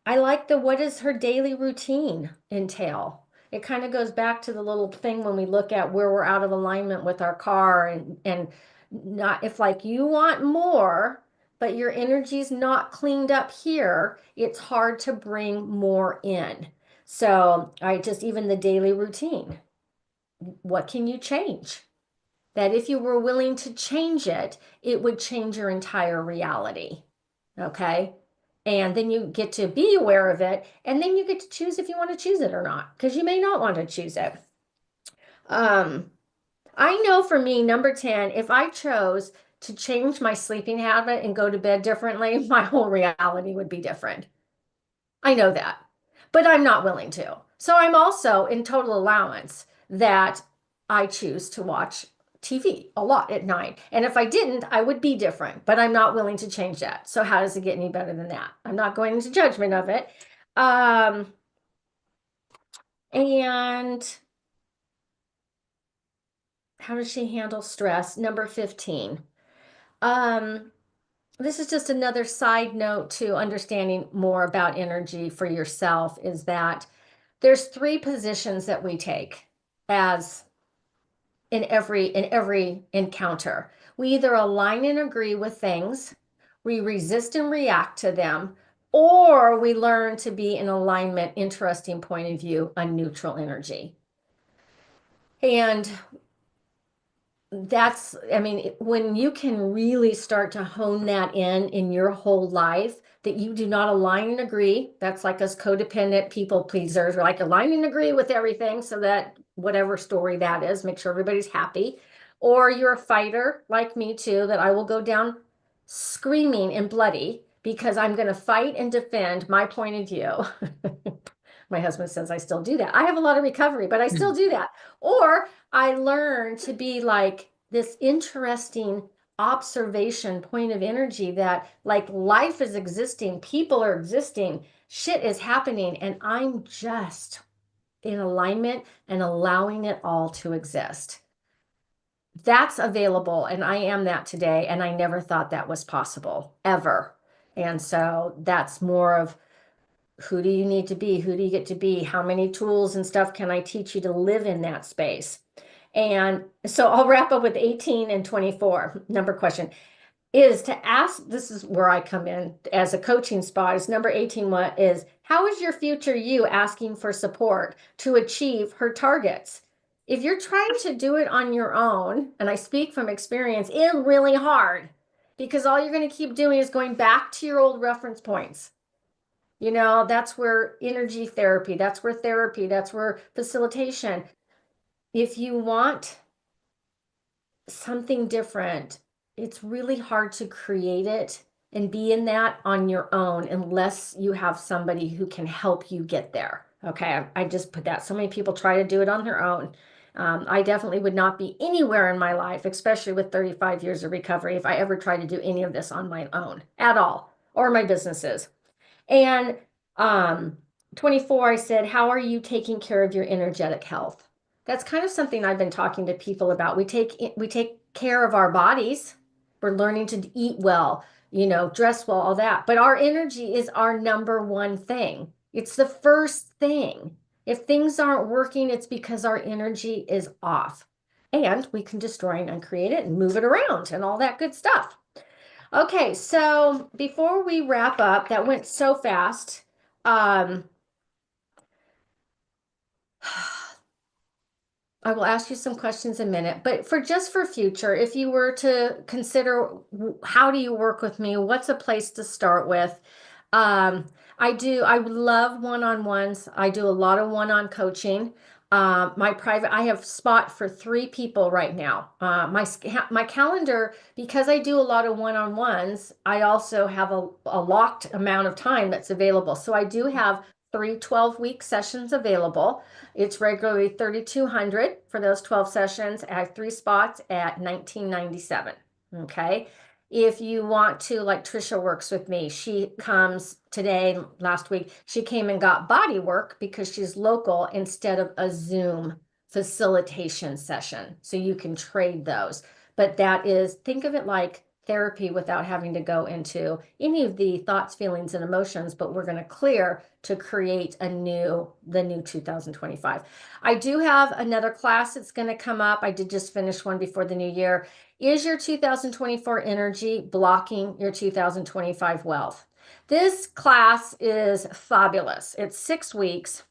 I like the what does her daily routine entail? It kind of goes back to the little thing when we look at where we're out of alignment with our car and not if like you want more, but your energy's not cleaned up here, it's hard to bring more in. So I just even the daily routine. What can you change? That if you were willing to change it, it would change your entire reality. Okay. And then you get to be aware of it, and then you get to choose if you want to choose it or not, because you may not want to choose it. I know for me, number 10, if I chose to change my sleeping habit and go to bed differently, my whole reality would be different. I know that, but I'm not willing to. So I'm also in total allowance that I choose to watch TV a lot at night. And if I didn't, I would be different, but I'm not willing to change that. So how does it get any better than that? I'm not going into judgment of it. And how does she handle stress? Number 15. This is just another side note to understanding more about energy for yourself is that there's 3 positions that we take as in every encounter. We either align and agree with things, we resist and react to them, or we learn to be in alignment, interesting point of view, a neutral energy. And that's, I mean, when you can really start to hone that in your whole life, that you do not align and agree. That's like us codependent people pleasers. We're like align and agree with everything so that whatever story that is, make sure everybody's happy. Or you're a fighter like me too, that I will go down screaming and bloody because I'm going to fight and defend my point of view. My husband says I still do that. I have a lot of recovery, but I still do that. Or I learn to be like this interesting observation point of energy that like life is existing, people are existing, shit is happening, and I'm just in alignment and allowing it all to exist. That's available, and I am that today, and I never thought that was possible ever. And so that's more of who do you need to be? Who do you get to be? How many tools and stuff can I teach you to live in that space? And so I'll wrap up with 18 and 24. Number question is to ask, this is where I come in as a coaching spot, is number 18, what is, how is your future you asking for support to achieve her targets? If you're trying to do it on your own, and I speak from experience, it's really hard because all you're going to keep doing is going back to your old reference points. You know, that's where energy therapy, that's where facilitation. If you want something different, it's really hard to create it and be in that on your own unless you have somebody who can help you get there. Okay, I just put that. So many people try to do it on their own. I definitely would not be anywhere in my life, especially with 35 years of recovery, if I ever tried to do any of this on my own at all, or my businesses. And Um, 24, I said, how are you taking care of your energetic health? That's kind of something I've been talking to people about. We take care of our bodies. We're learning to eat well, dress well, all that. But our energy is our number one thing. It's the first thing. If things aren't working, it's because our energy is off. And we can destroy and uncreate it and move it around and all that good stuff. Okay, so before we wrap up, that went so fast. Um, I will ask you some questions in a minute, but for future, if you were to consider how do you work with me, what's a place to start with? Um, I love one-on-ones. I do a lot of one-on coaching. I have spot for 3 people right now. My calendar, because I do a lot of one-on-ones, I also have a locked amount of time that's available. So I do have 3 12-week sessions available. It's regularly 3,200 for those 12 sessions. I have 3 spots at 1997. Okay. If you want to, like Trisha works with me, she comes today, last week, she came and got body work because she's local instead of a Zoom facilitation session. So you can trade those. But think of it like therapy without having to go into any of the thoughts, feelings, and emotions, but we're going to clear to create the new 2025. I do have another class that's going to come up. I did just finish one before the new year. Is your 2024 energy blocking your 2025 wealth? This class is fabulous. It's 6 weeks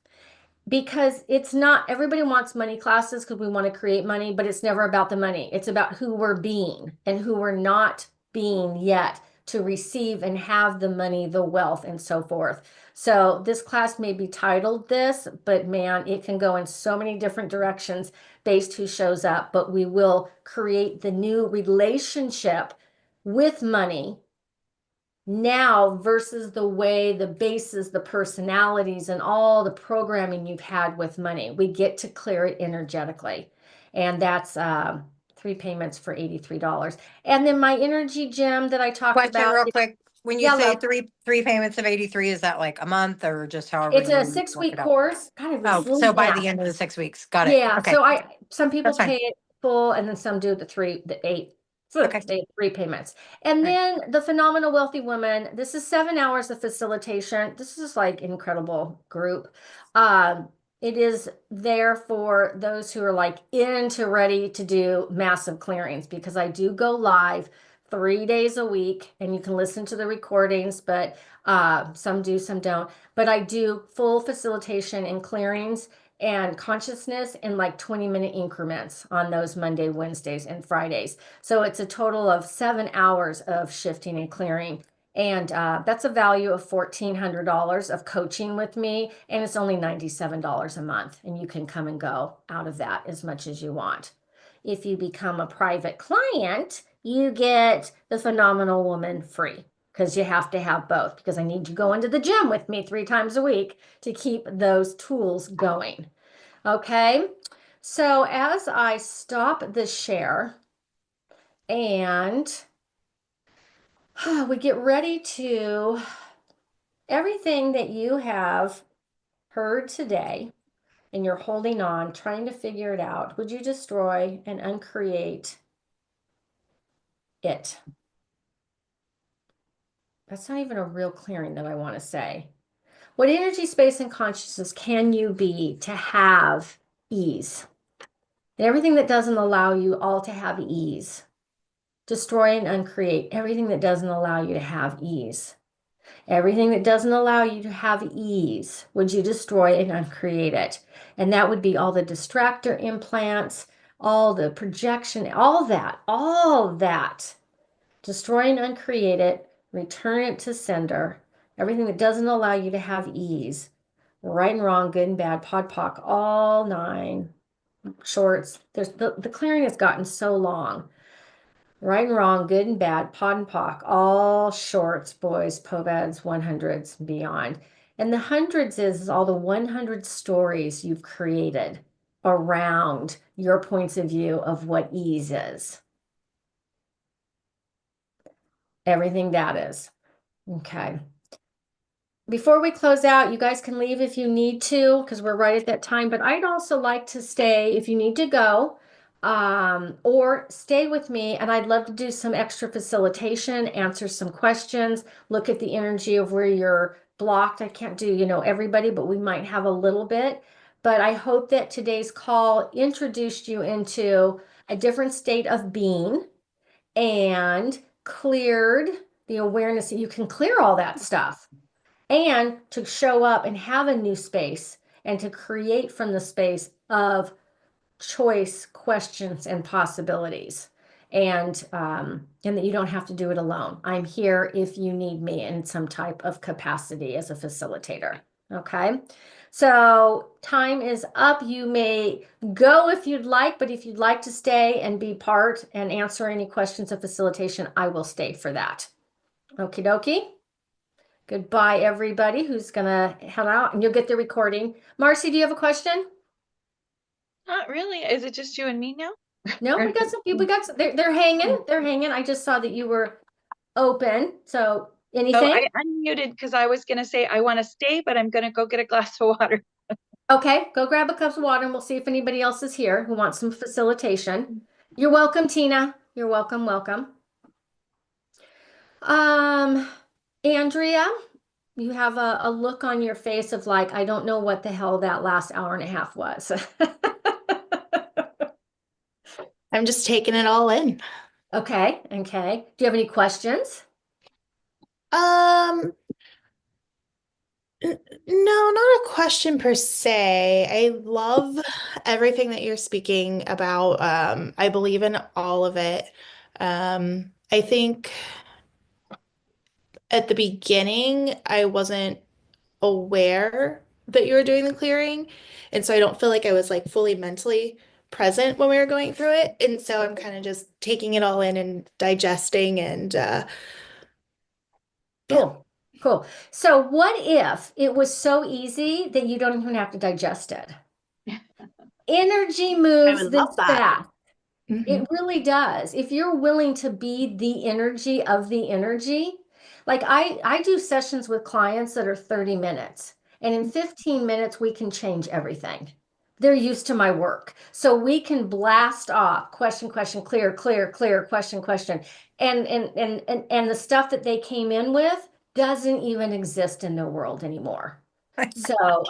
because it's not everybody wants money classes because we want to create money, but it's never about the money. It's about who we're being and who we're not being yet to receive and have the money, the wealth, and so forth. So this class may be titled this, but man, it can go in so many different directions based who shows up. But we will create the new relationship with money now versus the way the bases, the personalities, and all the programming you've had with money. We get to clear it energetically. And that's 3 payments for $83. And then my energy gem that I talked Question about. real quick. When you Yeah, say love. three payments of 83, is that like a month or just however It's a you work 6-week it out? course. God, it was Oh, really so by fast. the end of the 6 weeks. Got it. Yeah, Okay. so some people That's fine. pay it full and then some do the 8, Okay. the 3 payments. And Right. then the Phenomenal Wealthy Woman, this is 7 hours of facilitation. This is like incredible group. It is there for those who are like ready to do massive clearings because I do go live 3 days a week and you can listen to the recordings, but some do, some don't. But I do full facilitation and clearings and consciousness in like 20-minute increments on those Monday, Wednesdays, and Fridays. So it's a total of 7 hours of shifting and clearing. And that's a value of $1,400 of coaching with me. And it's only $97 a month. And you can come and go out of that as much as you want. If you become a private client, you get the Phenomenal Woman free because you have to have both because I need you going to the gym with me 3 times a week to keep those tools going. Okay, so as I stop the share and we get ready to everything that you have heard today and you're holding on, trying to figure it out, would you destroy and uncreate it? That's not even a real clearing that I want to say. What energy, space, and consciousness can you be to have ease? And everything that doesn't allow you all to have ease. Destroy and uncreate everything that doesn't allow you to have ease. Everything that doesn't allow you to have ease, would you destroy and uncreate it? And that would be all the distractor implants, all the projection, all that. Destroy and uncreate it, return it to sender. Everything that doesn't allow you to have ease, right and wrong, good and bad, pod poc, all 9 shorts. The clearing has gotten so long. Right and wrong, good and bad, pod and poc, all shorts, boys, POVADs, 100s, and beyond. And the hundreds is all the 100 stories you've created around your points of view of what ease is. Everything that is. Okay. before we close out, you guys can leave if you need to, because we're right at that time, but I'd also like to stay if you need to go, or stay with me, and I'd love to do some extra facilitation, answer some questions, look at the energy of where you're blocked. I can't do, everybody, but we might have a little bit. But I hope that today's call introduced you into a different state of being and cleared the awareness that you can clear all that stuff and to show up and have a new space and to create from the space of choice, questions, and possibilities. And that you don't have to do it alone. I'm here if you need me in some type of capacity as a facilitator. Okay. So time is up. You may go if you'd like, but if you'd like to stay and be part and answer any questions of facilitation, I will stay for that. Okie dokie. Goodbye, everybody who's gonna head out, and you'll get the recording. Marcy, do you have a question? Not really. Is it just you and me now? No, we got some people. We got some, they're hanging. They're hanging. I just saw that you were open. So So anything? I unmuted because I was gonna say I want to stay, but I'm gonna go get a glass of water. Okay, go grab a cup of water and we'll see if anybody else is here who wants some facilitation. You're welcome, Tina. You're welcome, welcome. Andrea, you have a look on your face of like, I don't know what the hell that last hour and a half was. I'm just taking it all in. Okay, okay. Do you have any questions? Um, no, not a question per se. I love everything that you're speaking about. I believe in all of it. I think at the beginning, I wasn't aware that you were doing the clearing. And so I don't feel like I was like fully mentally present when we were going through it. And so I'm kind of just taking it all in and digesting and yeah. Cool, cool. So what if it was so easy that you don't even have to digest it? Energy I moves would this love that. fast. Mhm. It really does. If you're willing to be the energy of the energy, like I do sessions with clients that are 30 minutes, and in 15 minutes we can change everything. They're used to my work. So we can blast off question, question, clear, clear, clear, question, question. And the stuff that they came in with doesn't even exist in their world anymore. So,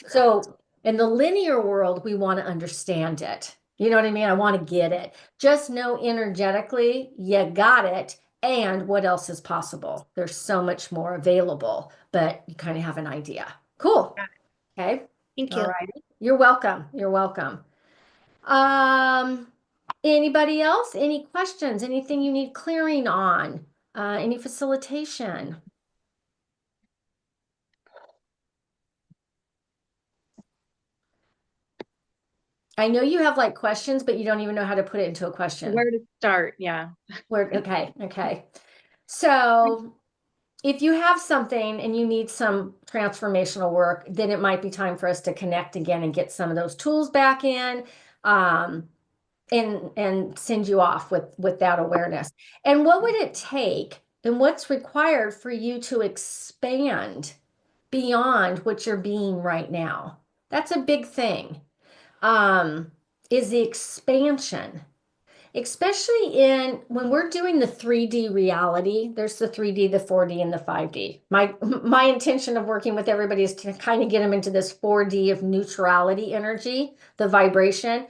so in the linear world, we want to understand it. You know what I mean? I want to get it. Just know energetically, you got it. And what else is possible? There's so much more available, but you kind of have an idea. Cool. Okay. Thank All you. right. You're welcome. You're welcome. Anybody else? Any questions? Anything you need clearing on? Any facilitation? I know you have like questions, but you don't even know how to put it into a question. Where to start? Yeah. Okay, okay. So if you have something and you need some transformational work, then it might be time for us to connect again and get some of those tools back in, and send you off with that awareness. And what would it take and what's required for you to expand beyond what you're being right now? That's a big thing. Is the expansion, especially in when we're doing the 3D reality. There's the 3D, the 4D, and the 5D. My intention of working with everybody is to kind of get them into this 4D of neutrality energy, the vibration.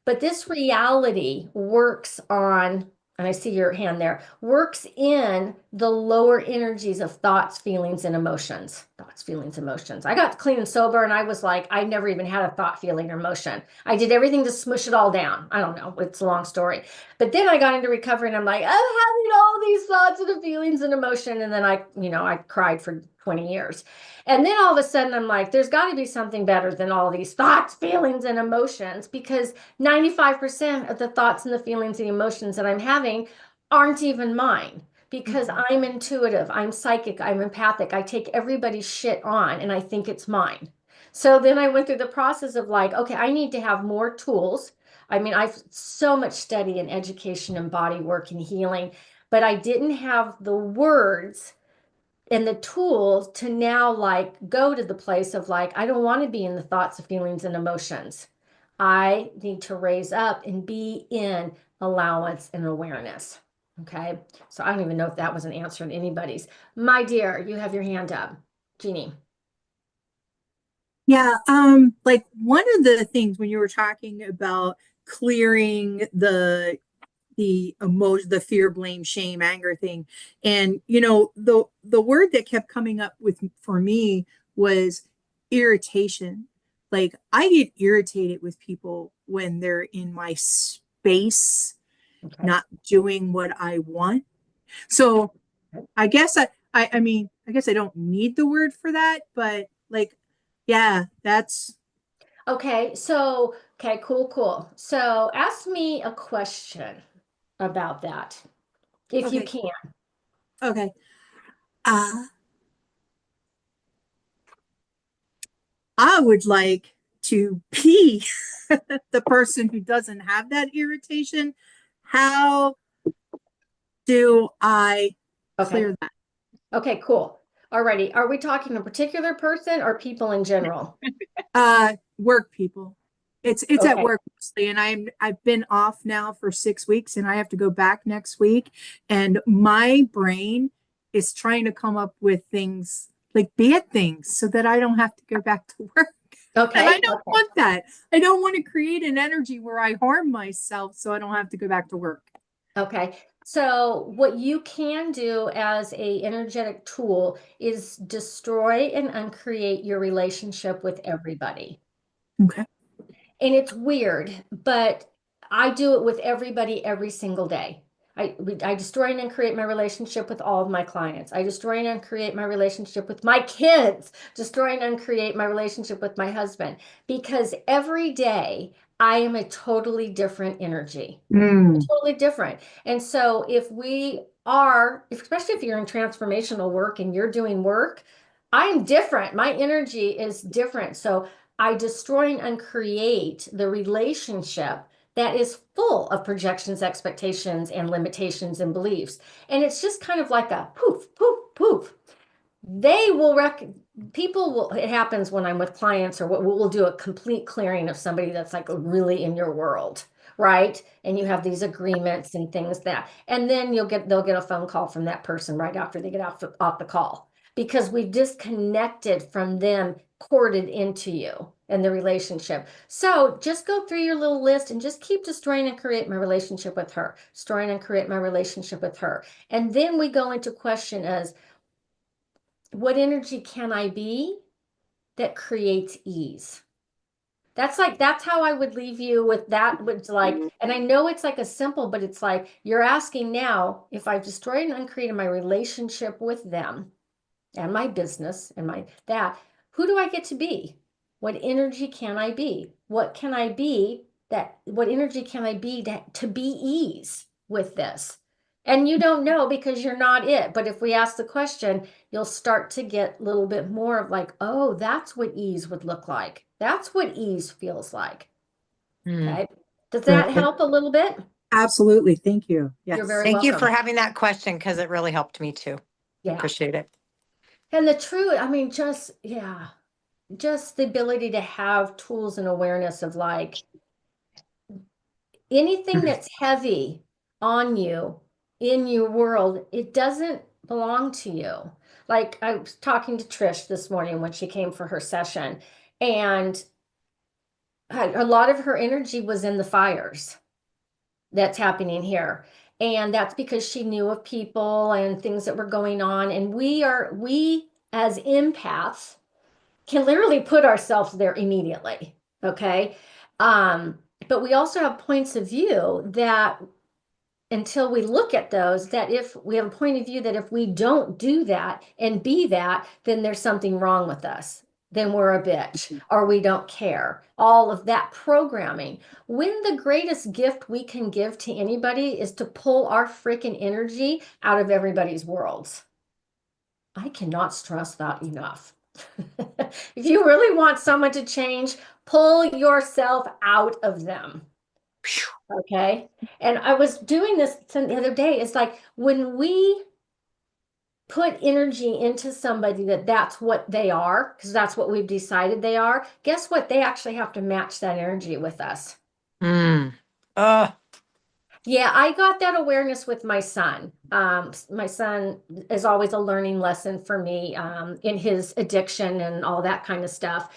But this reality works on, and I see your hand there, works in the lower energies of thoughts, feelings, and emotions. Thoughts, feelings, emotions. I got clean and sober, and I was like, I never even had a thought, feeling, or emotion. I did everything to smush it all down. I don't know. It's a long story. But then I got into recovery, and I'm like, I'm having all these thoughts and feelings and emotion. And then I cried for 20 years. And then all of a sudden, I'm like, there's got to be something better than all these thoughts, feelings, and emotions, because 95% of the thoughts and the feelings and emotions that I'm having aren't even mine, because I'm intuitive, I'm psychic, I'm empathic. I take everybody's shit on and I think it's mine. So then I went through the process of like, okay, I need to have more tools. I mean, I've so much study and education and body work and healing, but I didn't have the words and the tools to now like go to the place of like, I don't want to be in the thoughts, feelings, and emotions. I need to raise up and be in allowance and awareness. Okay. So I don't even know if that was an answer to anybody's. My dear, you have your hand up. Jeannie. Yeah, like one of the things when you were talking about clearing the emotion, the fear, blame, shame, anger thing, and the word that kept coming up with for me was irritation. Like I get irritated with people when they're in my space, Okay. not doing what I want. So I guess I mean, I guess I don't need the word for that, but like, yeah, that's Okay. So, okay, cool, cool. So ask me a question about that, if you okay. can. Okay. Uh, I would like to be the person who doesn't have that irritation. How do I Okay. clear that? Okay, cool. Alrighty. Are we talking a particular person or people in general? Work people. It's at Okay. work mostly, and I've been off now for 6 weeks, and I have to go back next week. And my brain is trying to come up with things like bad things so that I don't have to go back to work. And I Okay. don't Okay. want that. I don't want to create an energy where I harm myself so I don't have to go back to work. Okay. So what you can do as a energetic tool is destroy and uncreate your relationship with everybody. Okay. And it's weird, but I do it with everybody every single day. I destroy and uncreate my relationship with all of my clients. I destroy and uncreate my relationship with my kids, destroy and uncreate my relationship with my husband, because every day I am a totally different energy. Mm. Totally different. And so if we are, especially if you're in transformational work and you're doing work, I'm different. My energy is different. So I destroy and uncreate the relationship that is full of projections, expectations, and limitations and beliefs. And it's just kind of like a poof, poof, poof. They will people will, it happens when I'm with clients or what we'll do a complete clearing of somebody that's like really in your world, right? And you have these agreements and things and then they'll get a phone call from that person right after they get off the call because we've disconnected from them, corded into you and the relationship. So just go through your little list and just keep destroying and create my relationship with her, destroying and create my relationship with her. And then we go into question as, what energy can I be that creates ease? That's how I would leave you with that. With like, and I know it's like a simple, but it's like you're asking now if I've destroyed and uncreated my relationship with them and my business and who do I get to be? What energy can I be? What can I be what energy can I be to be ease with this? And you don't know because you're not it. But if we ask the question, you'll start to get a little bit more of like, oh, that's what ease would look like. That's what ease feels like. Hmm. Okay. Does that Good. help a little bit? Absolutely. Thank you. You're Yes. very Thank you welcome. for having that question because it really helped me too. Yeah. Appreciate it. And the truth, I mean, just the ability to have tools and awareness of like anything that's heavy on you in your world, it doesn't belong to you. Like I was talking to Trish this morning when she came for her session, and a lot of her energy was in the fires that's happening here. And that's because she knew of people and things that were going on. And we as empaths can literally put ourselves there immediately. Okay. But we also have points of view that until we look at those, that if we have a point of view that if we don't do that and be that, then there's something wrong with us. Then we're a bitch or we don't care. All of that programming. When the greatest gift we can give to anybody is to pull our freaking energy out of everybody's worlds. I cannot stress that enough. If you really want someone to change, pull yourself out of them. Okay. And I was doing this the other day. It's like when we put energy into somebody that's what they are, because that's what we've decided they are, guess what? They actually have to match that energy with us. Mm. Uh, Yeah, I got that awareness with my son. My son is always a learning lesson for me, in his addiction and all that kind of stuff.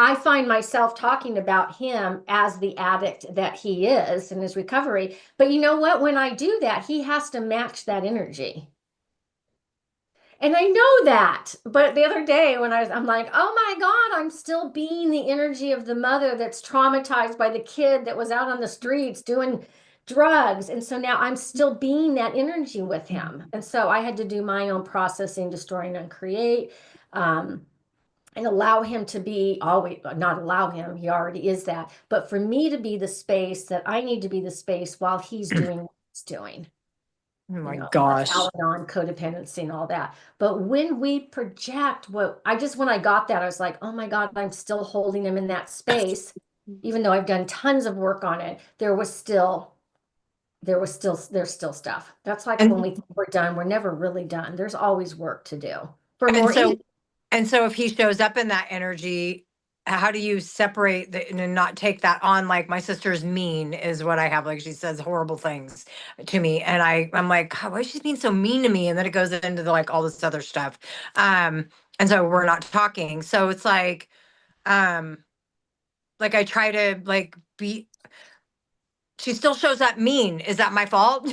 I find myself talking about him as the addict that he is in his recovery. But you know what? When I do that, he has to match that energy. And I know that. But the other day when I'm like, oh my God, I'm still being the energy of the mother that's traumatized by the kid that was out on the streets doing drugs. And so now I'm still being that energy with him. And so I had to do my own processing, destroy and uncreate, and allow him to be always, not allow him, he already is that. But for me to be the space that I need to be the space while he's doing what he's doing. oh my You know, gosh. Al-Anon, codependency and all that. But when we project when I got that, I was like, oh my God, I'm still holding him in that space. Even though I've done tons of work on it, there's still stuff. That's like when And we think we're done, we're never really done. There's always work to do for and more. so if he shows up in that energy, how do you separate and not take that on? Like my sister's mean is what I have. Like she says horrible things to me, and I'm like, "God, why is she being so mean to me?" And then it goes into like all this other stuff. And so we're not talking. So it's um, like I try to like be. She still shows up mean. Is that my fault?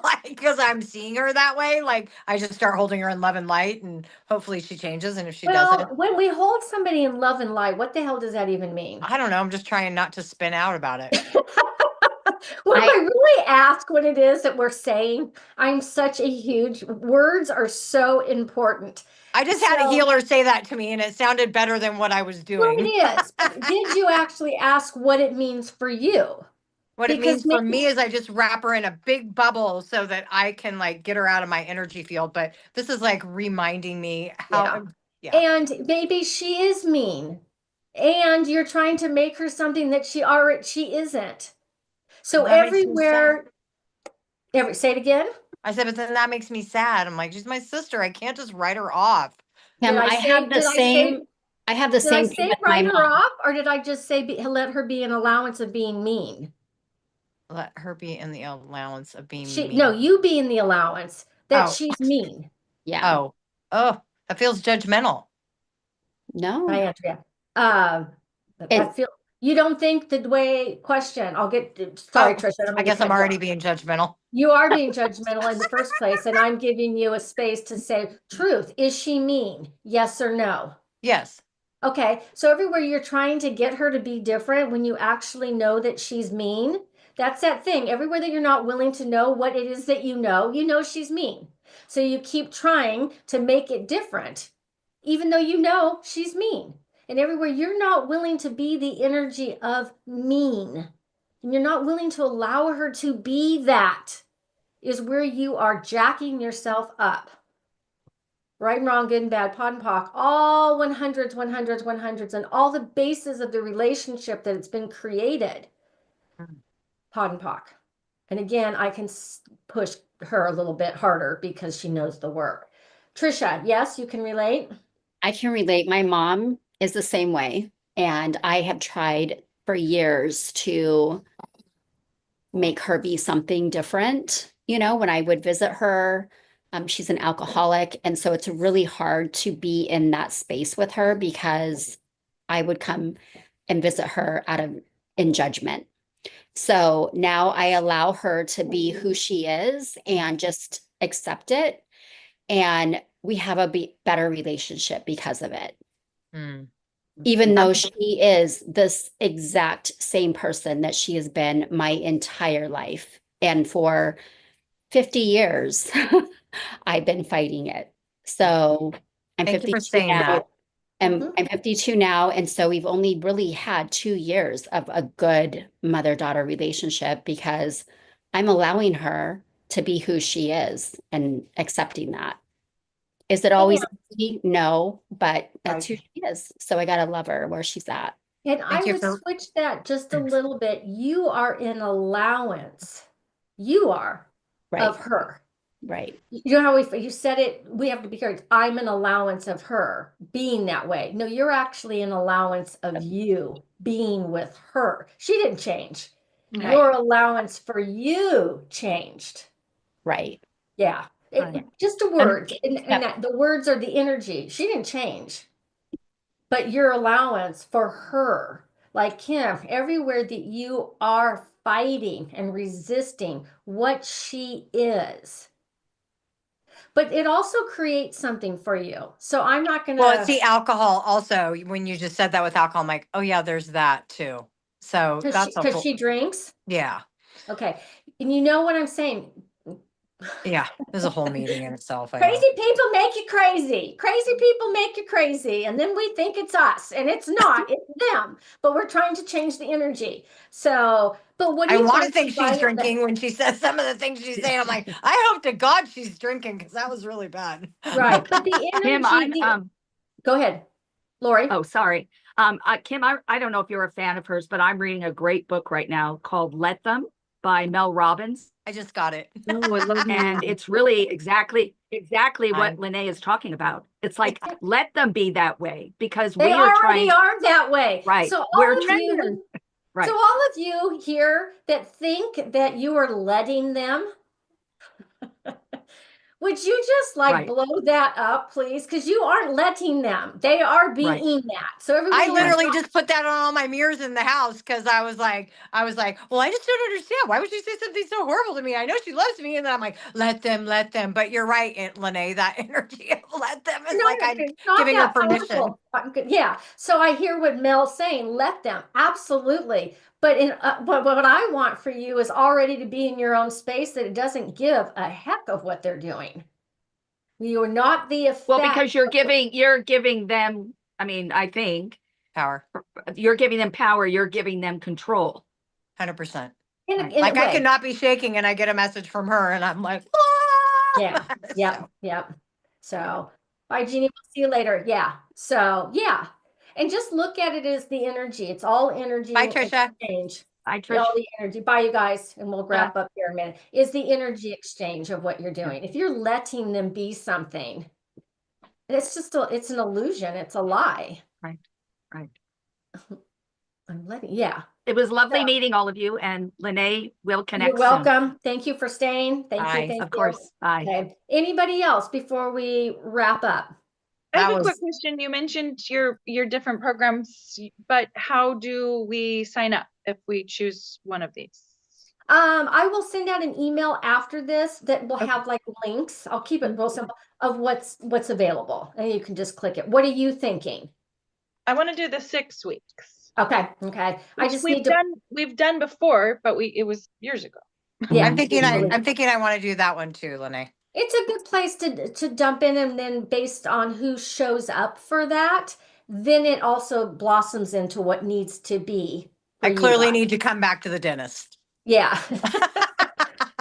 Like because I'm seeing her that way. Like I just start holding her in love and light, and hopefully she changes. And if she doesn't, Well, when we hold somebody in love and light, what the hell does that even mean? I don't know. I'm just trying not to spin out about it. When I I really ask what it is that we're saying, I'm such a huge, words are so important. I just had a So, healer say that to me, and it sounded better than what I was well, it doing. is, but did you actually ask what it means for you? What it Because means for maybe, me is I just wrap her in a big bubble so that I can like get her out of my energy field. But this is like reminding me how, yeah. yeah. And maybe she is mean. And you're trying to make her something that she isn't. So Well, that makes me sad. say it again. I said, but then that makes me sad. I'm like, she's my sister. I can't just write her off. Did Kim, I say, did I say, I have the did I same thing say with my write her mom. off, or did I just say let her be an allowance of being mean? Let her be in the allowance of being No, mean. you be in the allowance that Oh, she's mean. Yeah. oh, oh, that feels judgmental. No. Andrea. Um, I It feel you don't think the way question. Sorry, Oh, Trisha, I don't I mean to guess I'm cut you already off. being judgmental. You are being judgmental in the first place, and I'm giving you a space to say truth. Is she mean? Yes or no? Yes. Okay, so everywhere you're trying to get her to be different when you actually know that she's mean, that's that thing. Everywhere that you're not willing to know what it is that you know she's mean. So you keep trying to make it different, even though you know she's mean. And everywhere you're not willing to be the energy of mean, and you're not willing to allow her to be that, is where you are jacking yourself up. Right and wrong, good and bad, pod and poc, all 100s, 100s, 100s, and all the bases of the relationship that it's been created, pod and poc. And again, I can push her a little bit harder because she knows the work. Trisha, yes, you can relate. I can relate. My mom is the same way. And I have tried for years to make her be something different. You know, when I would visit her, she's an alcoholic. And so it's really hard to be in that space with her because I would come and visit her in judgment. So now I allow her to be who she is and just accept it. And we have a better relationship because of it. Hmm. Even though she is this exact same person that she has been my entire life. And for 50 years, I've been fighting it. So I'm Thank you for 52 saying now. that. And Mhm. I'm 52 now. And so we've only really had 2 years of a good mother-daughter relationship because I'm allowing her to be who she is and accepting that. Is it always easy? No, but that's who Right. she is. So I gotta love her where she's at. And I Thank you would for, switch that just a little bit. You are in allowance. You are Right. of her. Right. You know how you said it, we have to be careful. I'm an allowance of her being that way. No, you're actually an allowance of you being with her. She didn't change. Right. Your allowance for you changed. Right. Yeah. Right. Just a word. And that the words are the energy. She didn't change. But your allowance for her, like Kim, everywhere that you are fighting and resisting what she is. But it also creates something for you. So I'm not going Well, it's to, the alcohol also. When you just said that with alcohol, I'm like, oh yeah, there's that too. So that's a because whole, she drinks. yeah. Okay. And you know what I'm saying? Yeah. There's a whole meeting in itself. I know. Crazy people make you crazy. Crazy people make you crazy. And then we think it's us, and it's not, it's them. But we're trying to change the energy. So, but what do I you want to guys think she's decide on that? drinking when she says some of the things she's saying. I'm like, I hope to God she's drinking because that was really bad. Right. But the Kim, energy, go ahead, Lori. oh, sorry. Kim, I don't know if you're a fan of hers, but I'm reading a great book right now called Let Them by Mel Robbins. I just got it. Oh, I love And you. it's really exactly what I'm- Lynnae is talking about. It's like, let them be that way because They we are already trying, are that way. Right. So We're all of you, right. so all of you here that think that you are letting them, would you just like Right. blow that up, please? Because you aren't letting them. They are being Right. that. So everybody I knows literally just put that on all my mirrors in the house because I was like, well, I just don't understand. Why would she say something so horrible to me? I know she loves me. And then I'm like, let them. But you're right, Aunt Lynnae, that energy of let them is no, like I'm it's not giving her that permission. powerful. Yeah. So I hear what Mel's saying. Let them. Absolutely. But but what I want for you is already to be in your own space that it doesn't give a heck of what they're doing. You are not the effect. Well, because you're giving them, I mean, I think Power. you're giving them power, you're giving them control. 100%. in Right. a Like I way. cannot be shaking and I get a message from her and I'm like, ah! Yeah. Yep. So, Yep. So, bye, Jeannie. We'll see you later. Yeah. So, yeah. And just look at it as the energy. It's all energy bye, Trisha. exchange. Hi, Trish. All the energy. Bye, you guys. And we'll wrap up here in a minute. Is the energy exchange of what you're doing. If you're letting them be something, it's just it's an illusion. It's a lie. Right. I'm letting, yeah. It was lovely So- meeting all of you, and Lynnae will connect You're welcome. Thank you for staying. Thank Bye. you. Thank Of you. course. Bye. Okay. Anybody else before we wrap up? I have That a quick was- question. You mentioned your different programs, but how do we sign up if we choose one of these? I will send out an email after this that will Okay. have like links. I'll keep it real simple of what's available, and you can just click it. What are you thinking? I want to do the 6 weeks. Okay. I Which just need to. we've done before, but it was years ago. Yeah. I'm thinking really- I'm thinking I want to do that one too, Lynnae. It's a good place to dump in, and then based on who shows up for that, then it also blossoms into what needs to be. for I you clearly guys. need to come back to the dentist. Yeah.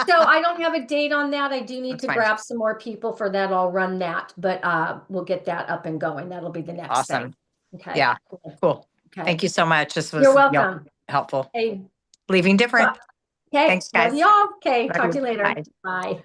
So I don't have a date on that. I do need That's to fine. grab some more people for that. I'll run that, but we'll get that up and going. That'll be the next Awesome. thing. Okay. Yeah. Cool. Okay. Thank you so much. This was You're you know, welcome. helpful. Hey. Leaving different. Okay. Thanks, Love guys. y'all. Okay. Love Talk you. to you later. Bye. Bye.